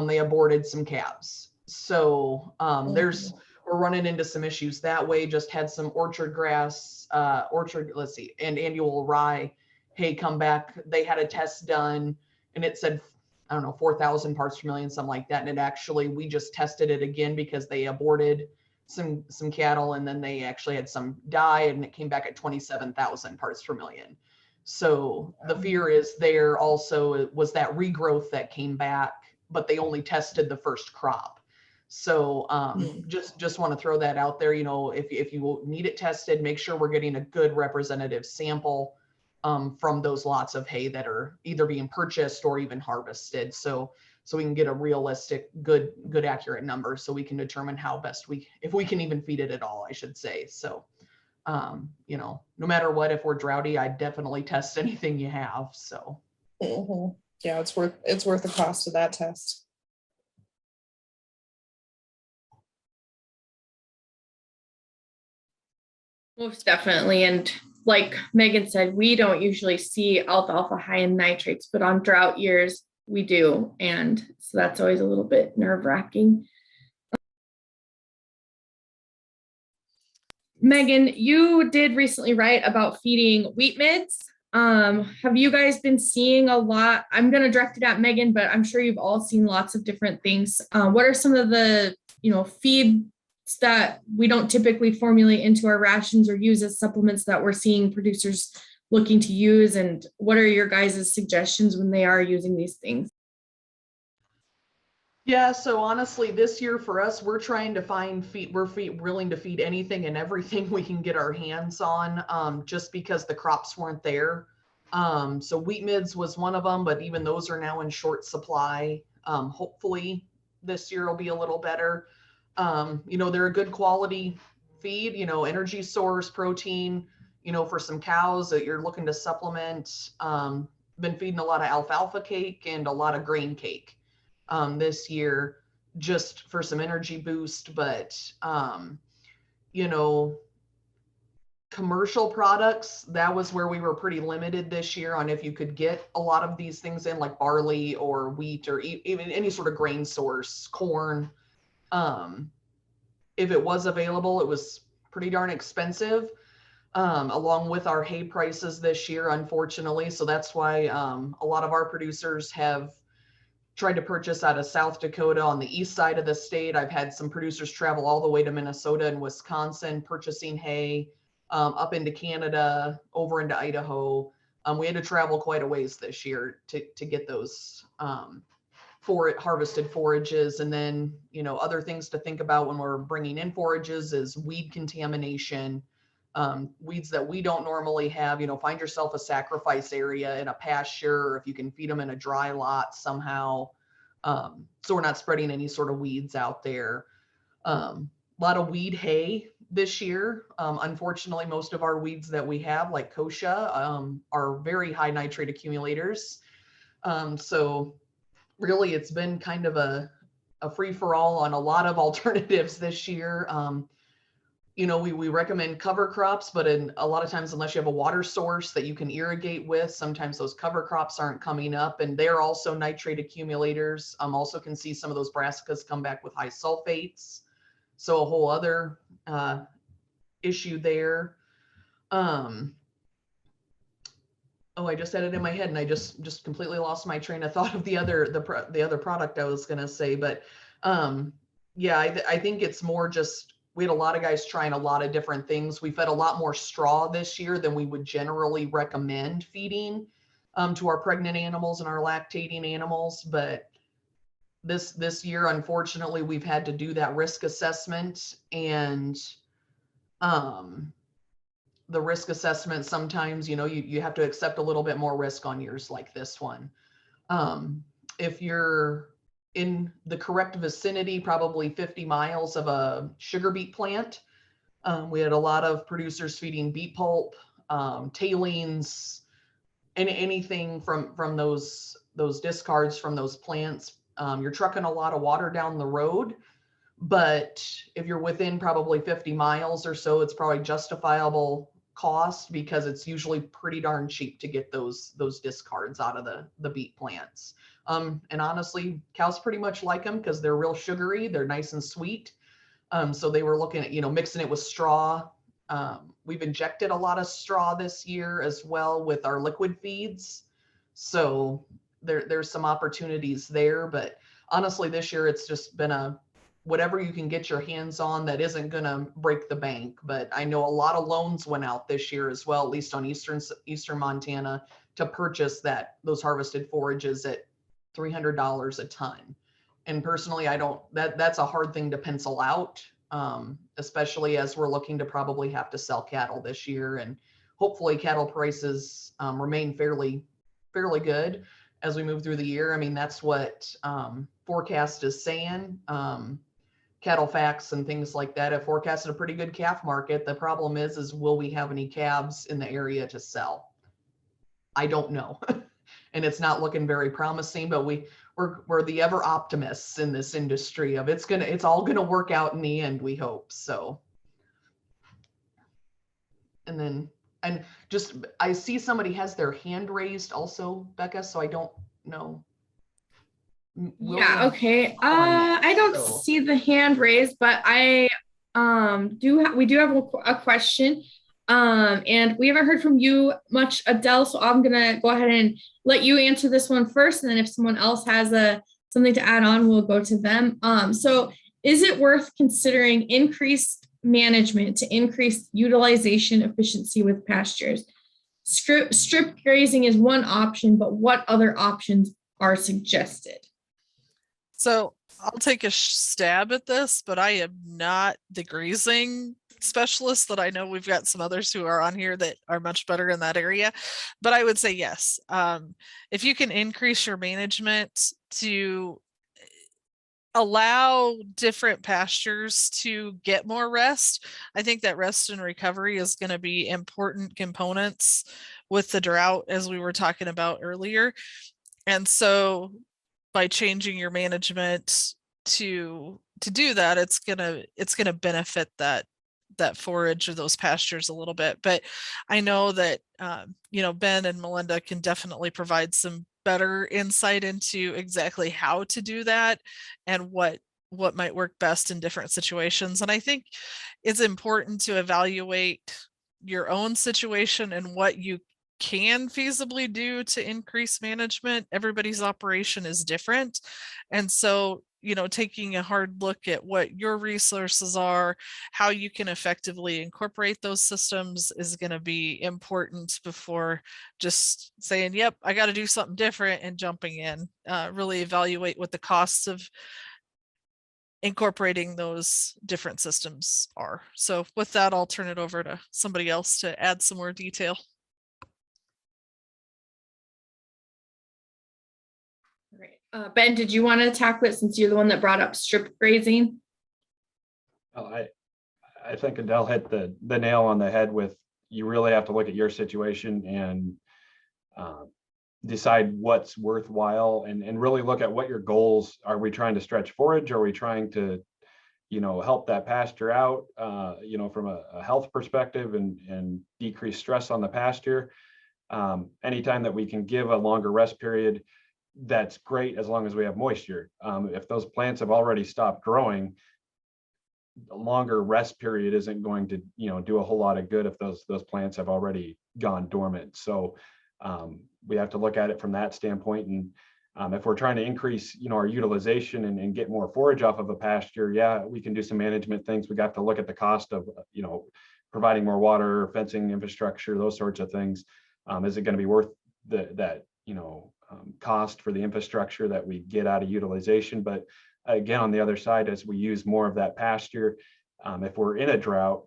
Speaker 4: they aborted some calves. So we're running into some issues that way. Just had some orchard grass, and annual rye hay come back. They had a test done and it said, I don't know, 4,000 parts per million, something like that. And it actually, we just tested it again because they aborted some cattle, and then they actually had some die, and it came back at 27,000 parts per million. So the fear is there also was that regrowth that came back, but they only tested the first crop. So just want to throw that out there. You know, if you need it tested, make sure we're getting a good representative sample from those lots of hay that are either being purchased or even harvested. So we can get a realistic, good accurate number, so we can determine how best if we can even feed it at all, I should say. So, you know, no matter what, if we're droughty, I definitely test anything you have. So,
Speaker 5: yeah, it's worth the cost of that test.
Speaker 1: Most definitely. And like Megan said, we don't usually see alfalfa high in nitrates, but on drought years, we do. And so that's always a little bit nerve-wracking. Megan, you did recently write about feeding wheat midds. Have you guys been seeing a lot? I'm going to direct it at Megan, but I'm sure you've all seen lots of different things. What are some of the, feeds that we don't typically formulate into our rations or use as supplements that we're seeing producers looking to use? And what are your guys' suggestions when they are using these things?
Speaker 4: Yeah, so honestly, this year for us, we're trying to find feed. We're willing to feed anything and everything we can get our hands on, just because the crops weren't there. So wheat midds was one of them, but even those are now in short supply. Hopefully this year will be a little better. They're a good quality feed, energy source, protein, for some cows that you're looking to supplement. Been feeding a lot of alfalfa cake and a lot of grain cake this year, just for some energy boost. But commercial products, that was where we were pretty limited this year on if you could get a lot of these things in, like barley or wheat or even any sort of grain source, corn. If it was available, it was pretty darn expensive, along with our hay prices this year, unfortunately. So that's why a lot of our producers have tried to purchase out of South Dakota on the east side of the state. I've had some producers travel all the way to Minnesota and Wisconsin purchasing hay, up into Canada, over into Idaho. We had to travel quite a ways this year to get those harvested forages. And then, other things to think about when we're bringing in forages is weed contamination, weeds that we don't normally have. Find yourself a sacrifice area in a pasture, or if you can feed them in a dry lot somehow, so we're not spreading any sort of weeds out there. A lot of weed hay this year. Unfortunately, most of our weeds that we have, like kochia, are very high nitrate accumulators. So really, it's been kind of a free-for-all on a lot of alternatives this year. We recommend cover crops, but in a lot of times, unless you have a water source that you can irrigate with, sometimes those cover crops aren't coming up, and they're also nitrate accumulators. Also can see some of those brassicas come back with high sulfates. So a whole other issue there. I just had it in my head and I just completely lost my train of thought of the other product I was going to say. But I think it's more just, we had a lot of guys trying a lot of different things. We fed a lot more straw this year than we would generally recommend feeding to our pregnant animals and our lactating animals. But this year, unfortunately, we've had to do that risk assessment, and the risk assessment, sometimes, you have to accept a little bit more risk on years like this one. If you're in the correct vicinity, probably 50 miles of a sugar beet plant, we had a lot of producers feeding beet pulp, tailings, and anything from those discards from those plants. You're trucking a lot of water down the road. But if you're within probably 50 miles or so, it's probably justifiable cost, because it's usually pretty darn cheap to get those discards out of the beet plants. And honestly, cows pretty much like them because they're real sugary. They're nice and sweet. So they were looking at, mixing it with straw We've injected a lot of straw this year as well with our liquid feeds. So there's some opportunities there, but honestly, this year it's just been a whatever you can get your hands on that isn't going to break the bank. But I know a lot of loans went out this year as well, at least on eastern Montana, to purchase those harvested forages at $300 a ton. And personally, I don't, that's a hard thing to pencil out, especially as we're looking to probably have to sell cattle this year. And hopefully cattle prices remain fairly good as we move through the year. I mean, that's what forecast is saying. Cattle facts and things like that have forecasted a pretty good calf market. The problem is will we have any calves in the area to sell? I don't know. And it's not looking very promising, but we're the ever optimists in this industry of it's all gonna work out in the end, we hope. So, and I see somebody has their hand raised also, Becca, so I don't know.
Speaker 1: Yeah, okay. I don't see the hand raised, but I we do have a question. And we haven't heard from you much, Adele, so I'm gonna go ahead and let you answer this one first, and then if someone else has something to add on, we'll go to them. So is it worth considering increased management to increase utilization efficiency with pastures? Strip grazing is one option, but what other options are suggested?
Speaker 3: So I'll take a stab at this, but I am not the grazing specialist. That I know we've got some others who are on here that are much better in that area, but I would say yes. If you can increase your management to allow different pastures to get more rest, I think that rest and recovery is going to be important components with the drought, as we were talking about earlier. And so by changing your management to do that, it's gonna benefit that forage or those pastures a little bit. But I know that Ben and Melinda can definitely provide some better insight into exactly how to do that and what might work best in different situations. And I think it's important to evaluate your own situation and what you can feasibly do to increase management. Everybody's operation is different. And so, taking a hard look at what your resources are, how you can effectively incorporate those systems is going to be important before just saying, yep, I got to do something different and jumping in. Really evaluate what the costs of incorporating those different systems are. So with that, I'll turn it over to somebody else to add some more detail.
Speaker 1: Right. Ben, did you want to tackle it since you're the one that brought up strip grazing?
Speaker 2: I think Adele hit the nail on the head with, you really have to look at your situation and decide what's worthwhile and really look at what your goals are. We trying to stretch forage? Are we trying to, help that pasture out, from a health perspective and decrease stress on the pasture? Anytime that we can give a longer rest period, that's great, as long as we have moisture. If those plants have already stopped growing, a longer rest period isn't going to, do a whole lot of good if those plants have already gone dormant. So we have to look at it from that standpoint. And if we're trying to increase, our utilization and get more forage off of a pasture, yeah, we can do some management things. We got to look at the cost of, providing more water, fencing infrastructure, those sorts of things. Is it going to be worth that cost for the infrastructure that we get out of utilization? But again, on the other side, as we use more of that pasture, if we're in a drought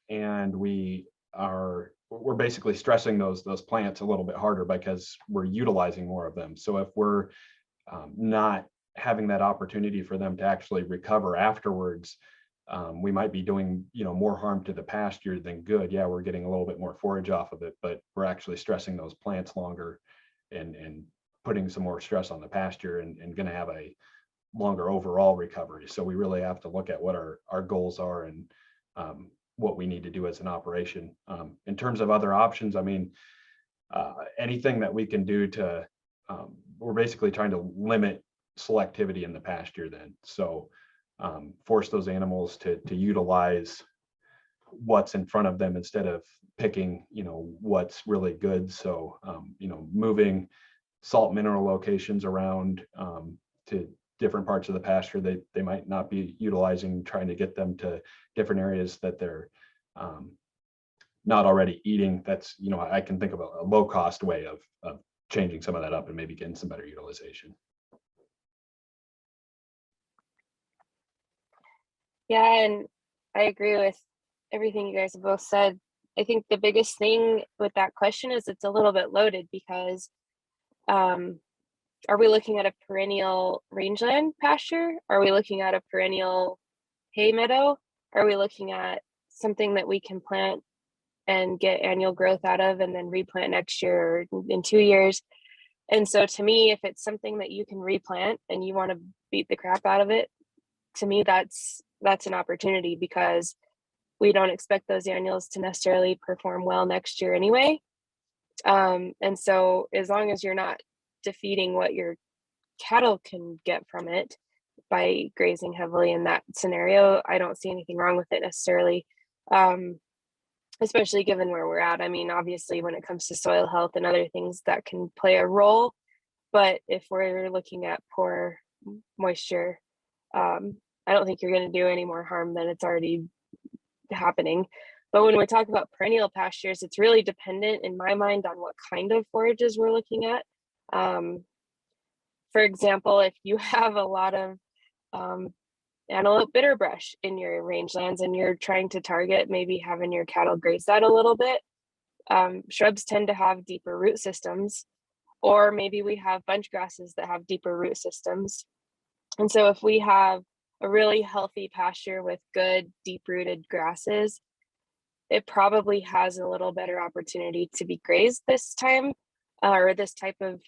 Speaker 2: and we're basically stressing those plants a little bit harder because we're utilizing more of them. So if we're not having that opportunity for them to actually recover afterwards, we might be doing more harm to the pasture than good. Yeah, we're getting a little bit more forage off of it, but we're actually stressing those plants longer and putting some more stress on the pasture and going to have a longer overall recovery. So we really have to look at what our goals are and what we need to do as an operation. In terms of other options, I mean, anything that we can do to, we're basically trying to limit selectivity in the pasture then. So force those animals to utilize what's in front of them instead of picking, what's really good. So, moving salt mineral locations around to different parts of the pasture they might not be utilizing, trying to get them to different areas that they're not already eating. That's, I can think of a low cost way of changing some of that up and maybe getting some better utilization.
Speaker 6: Yeah, and I agree with everything you guys have both said. I think the biggest thing with that question is it's a little bit loaded because are we looking at a perennial rangeland pasture? Are we looking at a perennial hay meadow? Are we looking at something that we can plant and get annual growth out of and then replant next year or in 2 years? And so to me, if it's something that you can replant and you want to beat the crap out of it, to me, that's an opportunity because we don't expect those annuals to necessarily perform well next year anyway. And so as long as you're not defeating what your cattle can get from it by grazing heavily in that scenario, I don't see anything wrong with it necessarily, especially given where we're at. I mean, obviously, when it comes to soil health and other things that can play a role, but if we're looking at poor moisture, I don't think you're going to do any more harm than it's already happening. But when we talk about perennial pastures, it's really dependent in my mind on what kind of forages we're looking at. For example, if you have a lot of antelope bitterbrush in your rangelands and you're trying to target maybe having your cattle graze that a little bit, shrubs tend to have deeper root systems, or maybe we have bunch grasses that have deeper root systems. And so if we have a really healthy pasture with good deep-rooted grasses, it probably has a little better opportunity to be grazed this time or this type of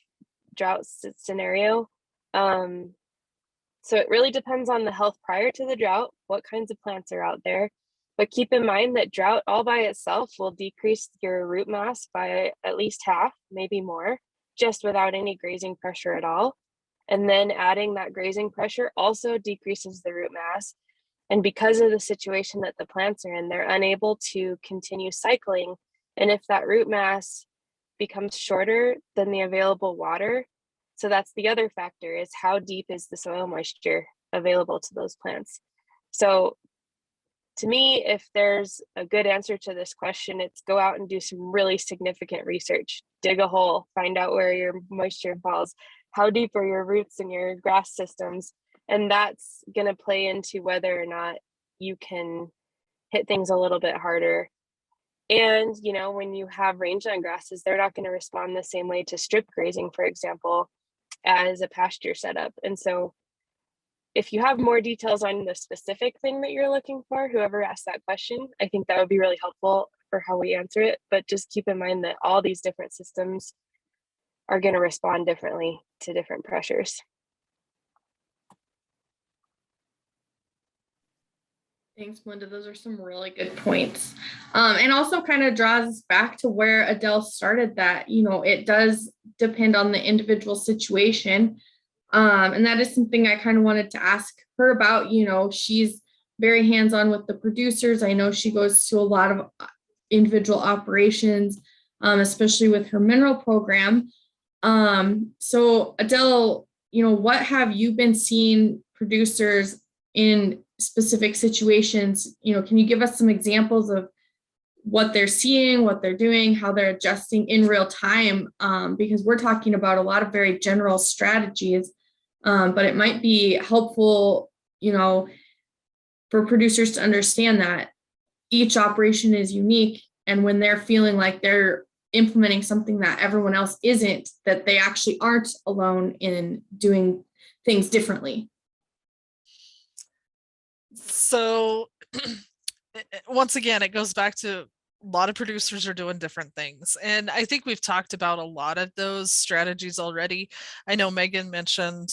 Speaker 6: drought scenario. So it really depends on the health prior to the drought, what kinds of plants are out there. But keep in mind that drought all by itself will decrease your root mass by at least half, maybe more, just without any grazing pressure at all. And then adding that grazing pressure also decreases the root mass. And because of the situation that the plants are in, they're unable to continue cycling. And if that root mass becomes shorter than the available water, so that's the other factor, is how deep is the soil moisture available to those plants. So to me, if there's a good answer to this question, it's go out and do some really significant research, dig a hole, find out where your moisture falls, how deep are your roots in your grass systems. And that's going to play into whether or not you can hit things a little bit harder. And, when you have rangeland grasses, they're not going to respond the same way to strip grazing, for example, as a pasture setup. And so if you have more details on the specific thing that you're looking for, whoever asked that question, I think that would be really helpful for how we answer it. But just keep in mind that all these different systems are going to respond differently to different pressures.
Speaker 1: Thanks, Melinda. Those are some really good points. And also kind of draws us back to where Adele started, that, it does depend on the individual situation. And that is something I kind of wanted to ask her about. She's very hands-on with the producers. I know she goes to a lot of individual operations, especially with her mineral program. So Adele, what have you been seeing producers in specific situations? Can you give us some examples of what they're seeing, what they're doing, how they're adjusting in real time? Because we're talking about a lot of very general strategies, but it might be helpful, for producers to understand that each operation is unique. And when they're feeling like they're implementing something that everyone else isn't, that they actually aren't alone in doing things differently.
Speaker 3: So once again, it goes back to a lot of producers are doing different things. And I think we've talked about a lot of those strategies already. I know Megan mentioned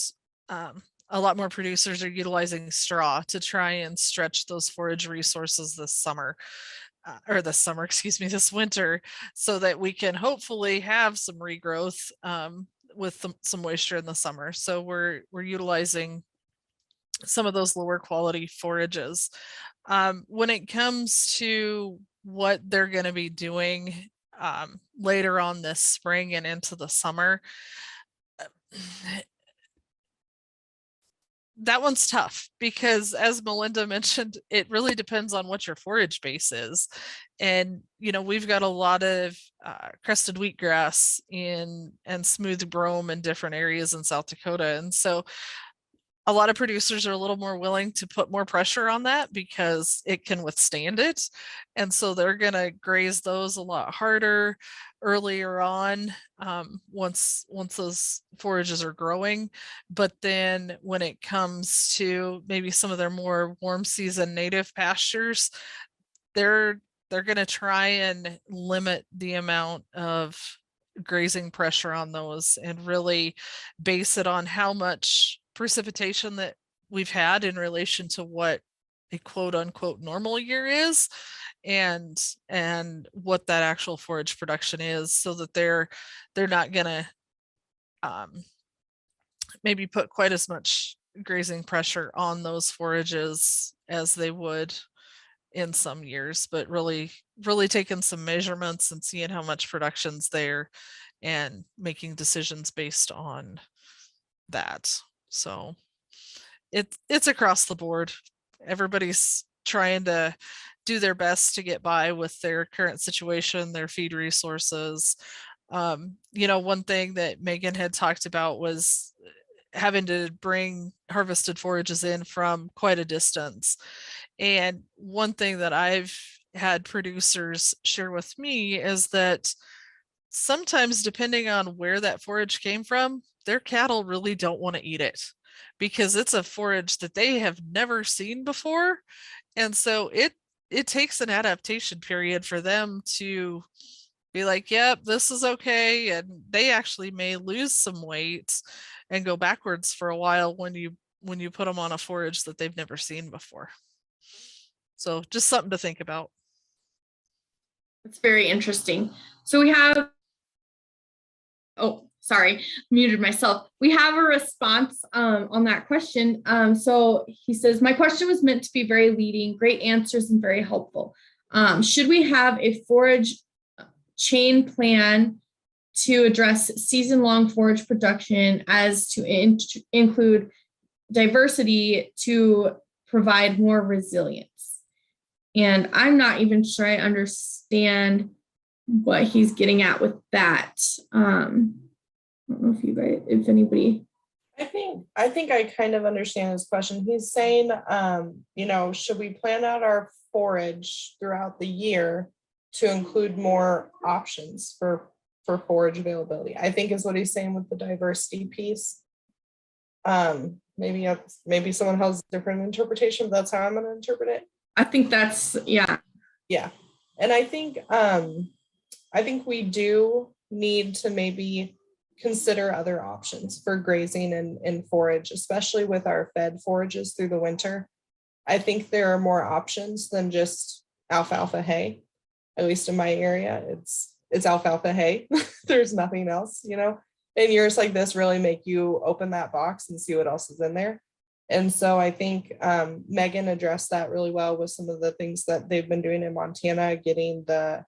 Speaker 3: a lot more producers are utilizing straw to try and stretch those forage resources this winter, so that we can hopefully have some regrowth with some moisture in the summer. So we're utilizing some of those lower quality forages. When it comes to what they're going to be doing later on this spring and into the summer, that one's tough because, as Melinda mentioned, it really depends on what your forage base is. And, you know, we've got a lot of crested wheatgrass and smooth brome in different areas in South Dakota. And so a lot of producers are a little more willing to put more pressure on that because it can withstand it. And so they're going to graze those a lot harder earlier on once those forages are growing. But then when it comes to maybe some of their more warm season native pastures, they're going to try and limit the amount of grazing pressure on those and really base it on how much precipitation that we've had in relation to what a quote unquote normal year is and what that actual forage production is, so that they're not gonna maybe put quite as much grazing pressure on those forages as they would in some years, but really taking some measurements and seeing how much production's there and making decisions based on that. So it's across the board. Everybody's trying to do their best to get by with their current situation, their feed resources. You know, one thing that Megan had talked about was having to bring harvested forages in from quite a distance. And one thing that I've had producers share with me is that sometimes, depending on where that forage came from, their cattle really don't want to eat it because it's a forage that they have never seen before. And so it takes an adaptation period for them to be like, yep, this is okay. And they actually may lose some weight and go backwards for a while when you put them on a forage that they've never seen before. So just something to think about.
Speaker 1: It's very interesting. So we have, oh, sorry, muted myself. We have a response on that question. So he says, my question was meant to be very leading, great answers and very helpful. Should we have a forage chain plan to address season-long forage production as to include diversity to provide more resilience? And I'm not even sure I understand what he's getting at with that. I don't know if you guys, if anybody.
Speaker 5: I think I kind of understand his question. He's saying, you know, should we plan out our forage throughout the year to include more options for forage availability? I think is what he's saying with the diversity piece. Maybe someone has a different interpretation, but that's how I'm going to interpret it.
Speaker 1: I think that's, yeah.
Speaker 5: Yeah. And I think we do need to maybe consider other options for grazing and forage, especially with our fed forages through the winter. I think there are more options than just alfalfa hay. At least in my area, it's alfalfa hay. There's nothing else, you know. And years like this really make you open that box and see what else is in there. And so I think Megan addressed that really well with some of the things that they've been doing in Montana, getting the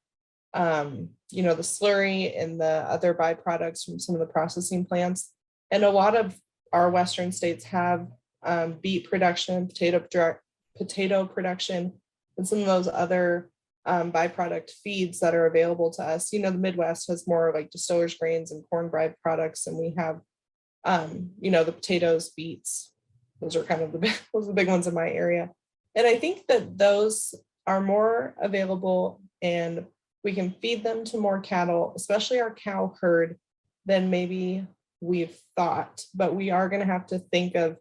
Speaker 5: you know, the slurry and the other byproducts from some of the processing plants. And a lot of our Western states have beet production, potato production, and some of those other byproduct feeds that are available to us. You know, the Midwest has more like distillers grains and corn byproducts, and we have, you know, the potatoes, beets. Those are kind of the big ones in my area. And I think that those are more available and we can feed them to more cattle, especially our cow herd, than maybe we've thought. But we are going to have to think of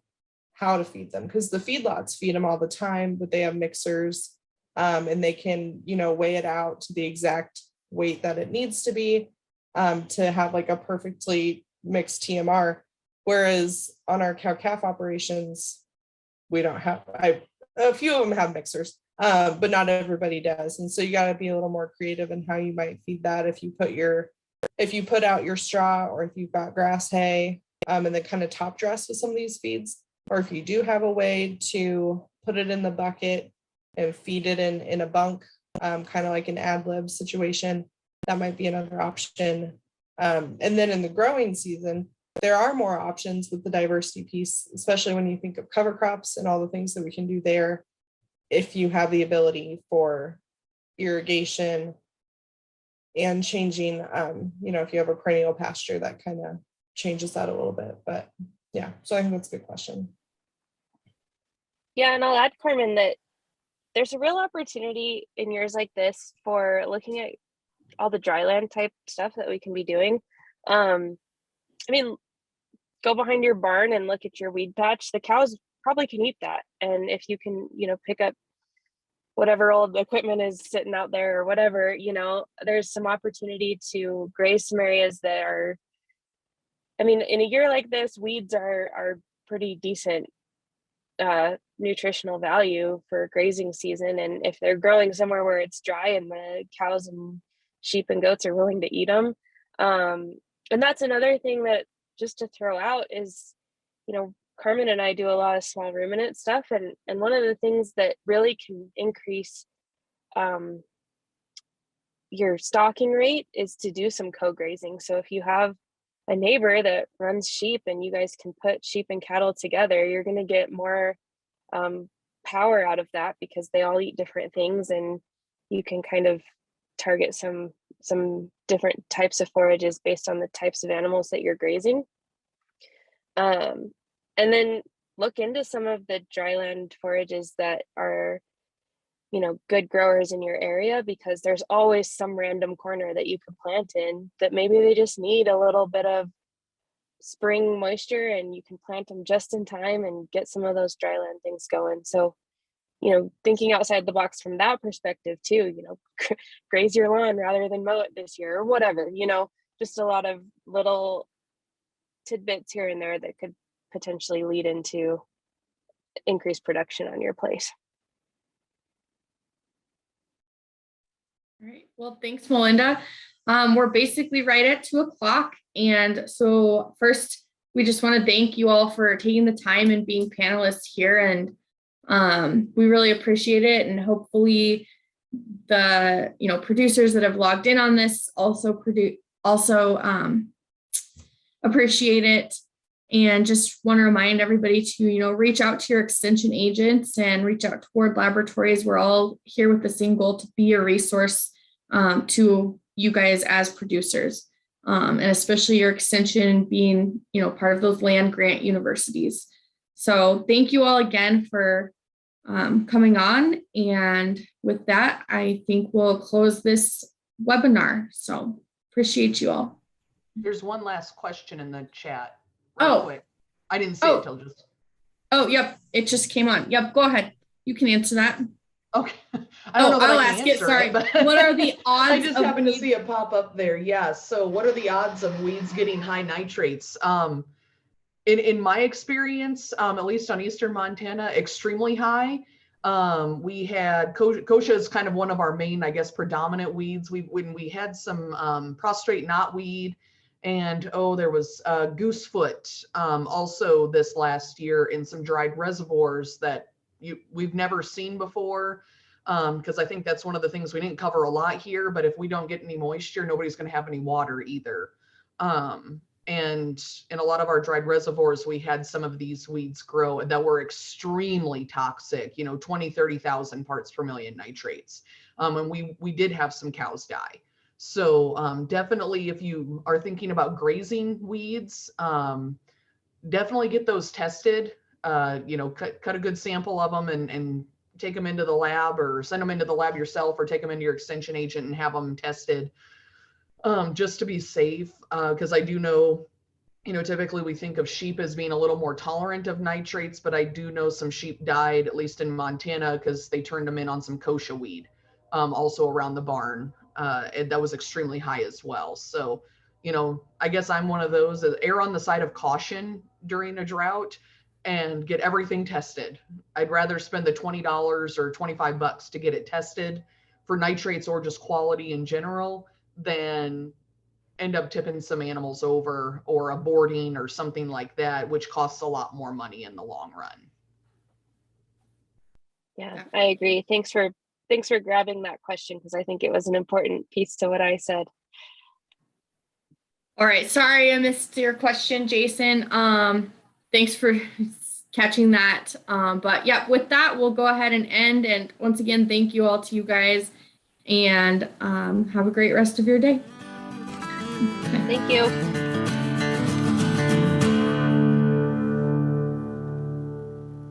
Speaker 5: how to feed them, because the feedlots feed them all the time, but they have mixers and they can, you know, weigh it out to the exact weight that it needs to be to have like a perfectly mixed TMR. Whereas on our cow-calf operations, we don't have, a few of them have mixers, but not everybody does. And so you got to be a little more creative in how you might feed that. If you put out your straw, or if you've got grass hay, and then kind of top dress with some of these feeds, or if you do have a way to put it in the bucket and feed it in a bunk, kind of like an ad lib situation. That might be another option. And then in the growing season, there are more options with the diversity piece, especially when you think of cover crops and all the things that we can do there. If you have the ability for irrigation and changing, you know, if you have a perennial pasture, that kind of changes that a little bit. But yeah, so I think that's a good question.
Speaker 6: Yeah, and I'll add, Carmen, that there's a real opportunity in years like this for looking at all the dryland type stuff that we can be doing. I mean, go behind your barn and look at your weed patch. The cows probably can eat that. And if you can, you know, pick up whatever old equipment is sitting out there or whatever, you know, there's some opportunity to graze some areas that are, I mean, in a year like this, weeds are pretty decent nutritional value for grazing season. And if they're growing somewhere where it's dry and the cows and sheep and goats are willing to eat them. And that's another thing that, just to throw out, is, you know, Carmen and I do a lot of small ruminant stuff. And one of the things that really can increase your stocking rate is to do some co-grazing. So if you have a neighbor that runs sheep and you guys can put sheep and cattle together, you're going to get more power out of that, because they all eat different things, and you can kind of target some different types of forages based on the types of animals that you're grazing. And then look into some of the dryland forages that are, you know, good growers in your area, because there's always some random corner that you could plant in that maybe they just need a little bit of spring moisture, and you can plant them just in time and get some of those dryland things going. So, you know, thinking outside the box from that perspective too, you know, graze your lawn rather than mow it this year or whatever, you know, just a lot of little tidbits here and there that could potentially lead into increased production on your place.
Speaker 1: All right. Well, thanks, Melinda. We're basically right at 2:00. And so first, we just want to thank you all for taking the time and being panelists here. And we really appreciate it. And hopefully the, you know, producers that have logged in on this also appreciate it. And just want to remind everybody to, you know, reach out to your extension agents and reach out to Ward Laboratories. We're all here with the same goal, to be a resource to you guys as producers, and especially your extension being, you know, part of those land grant universities. So thank you all again for coming on. And with that, I think we'll close this webinar. So appreciate you all.
Speaker 4: There's one last question in the chat. Quick. I didn't see it till just.
Speaker 1: Oh, yep. It just came on. Yep. Go ahead. You can answer that.
Speaker 4: Okay. I don't know that
Speaker 1: I'll
Speaker 4: I can
Speaker 1: ask it. Sorry.
Speaker 4: but
Speaker 1: What are the odds?
Speaker 4: I just happened to see it pop up there. Yeah. So what are the odds of weeds getting high nitrates? In my experience, at least on Eastern Montana, extremely high. We had kochia is kind of one of our main, I guess, predominant weeds. When we had some prostrate knotweed, and there was goosefoot also this last year in some dried reservoirs that we've never seen before, because I think that's one of the things we didn't cover a lot here. But if we don't get any moisture, nobody's going to have any water either. And in a lot of our dried reservoirs, we had some of these weeds grow that were extremely toxic, you know, 20, 30,000 parts per million nitrates. And we did have some cows die. So definitely, if you are thinking about grazing weeds, definitely get those tested. You know, cut a good sample of them and take them into the lab, or send them into the lab yourself, or take them into your extension agent and have them tested, just to be safe. Because I do know, you know, typically we think of sheep as being a little more tolerant of nitrates, but I do know some sheep died, at least in Montana, because they turned them in on some kochia weed, also around the barn. And that was extremely high as well. So, you know, I guess I'm one of those that err on the side of caution during a drought and get everything tested. I'd rather spend the $20 or $25 to get it tested for nitrates or just quality in general than end up tipping some animals over or aborting or something like that, which costs a lot more money in the long run.
Speaker 6: Yeah, I agree. Thanks for grabbing that question, because I think it was an important piece to what I said.
Speaker 1: All right, sorry I missed your question, Jason. Thanks for catching that. But yeah, with that, we'll go ahead and end. And once again, thank you all to you guys, and have a great rest of your day.
Speaker 6: Thank you.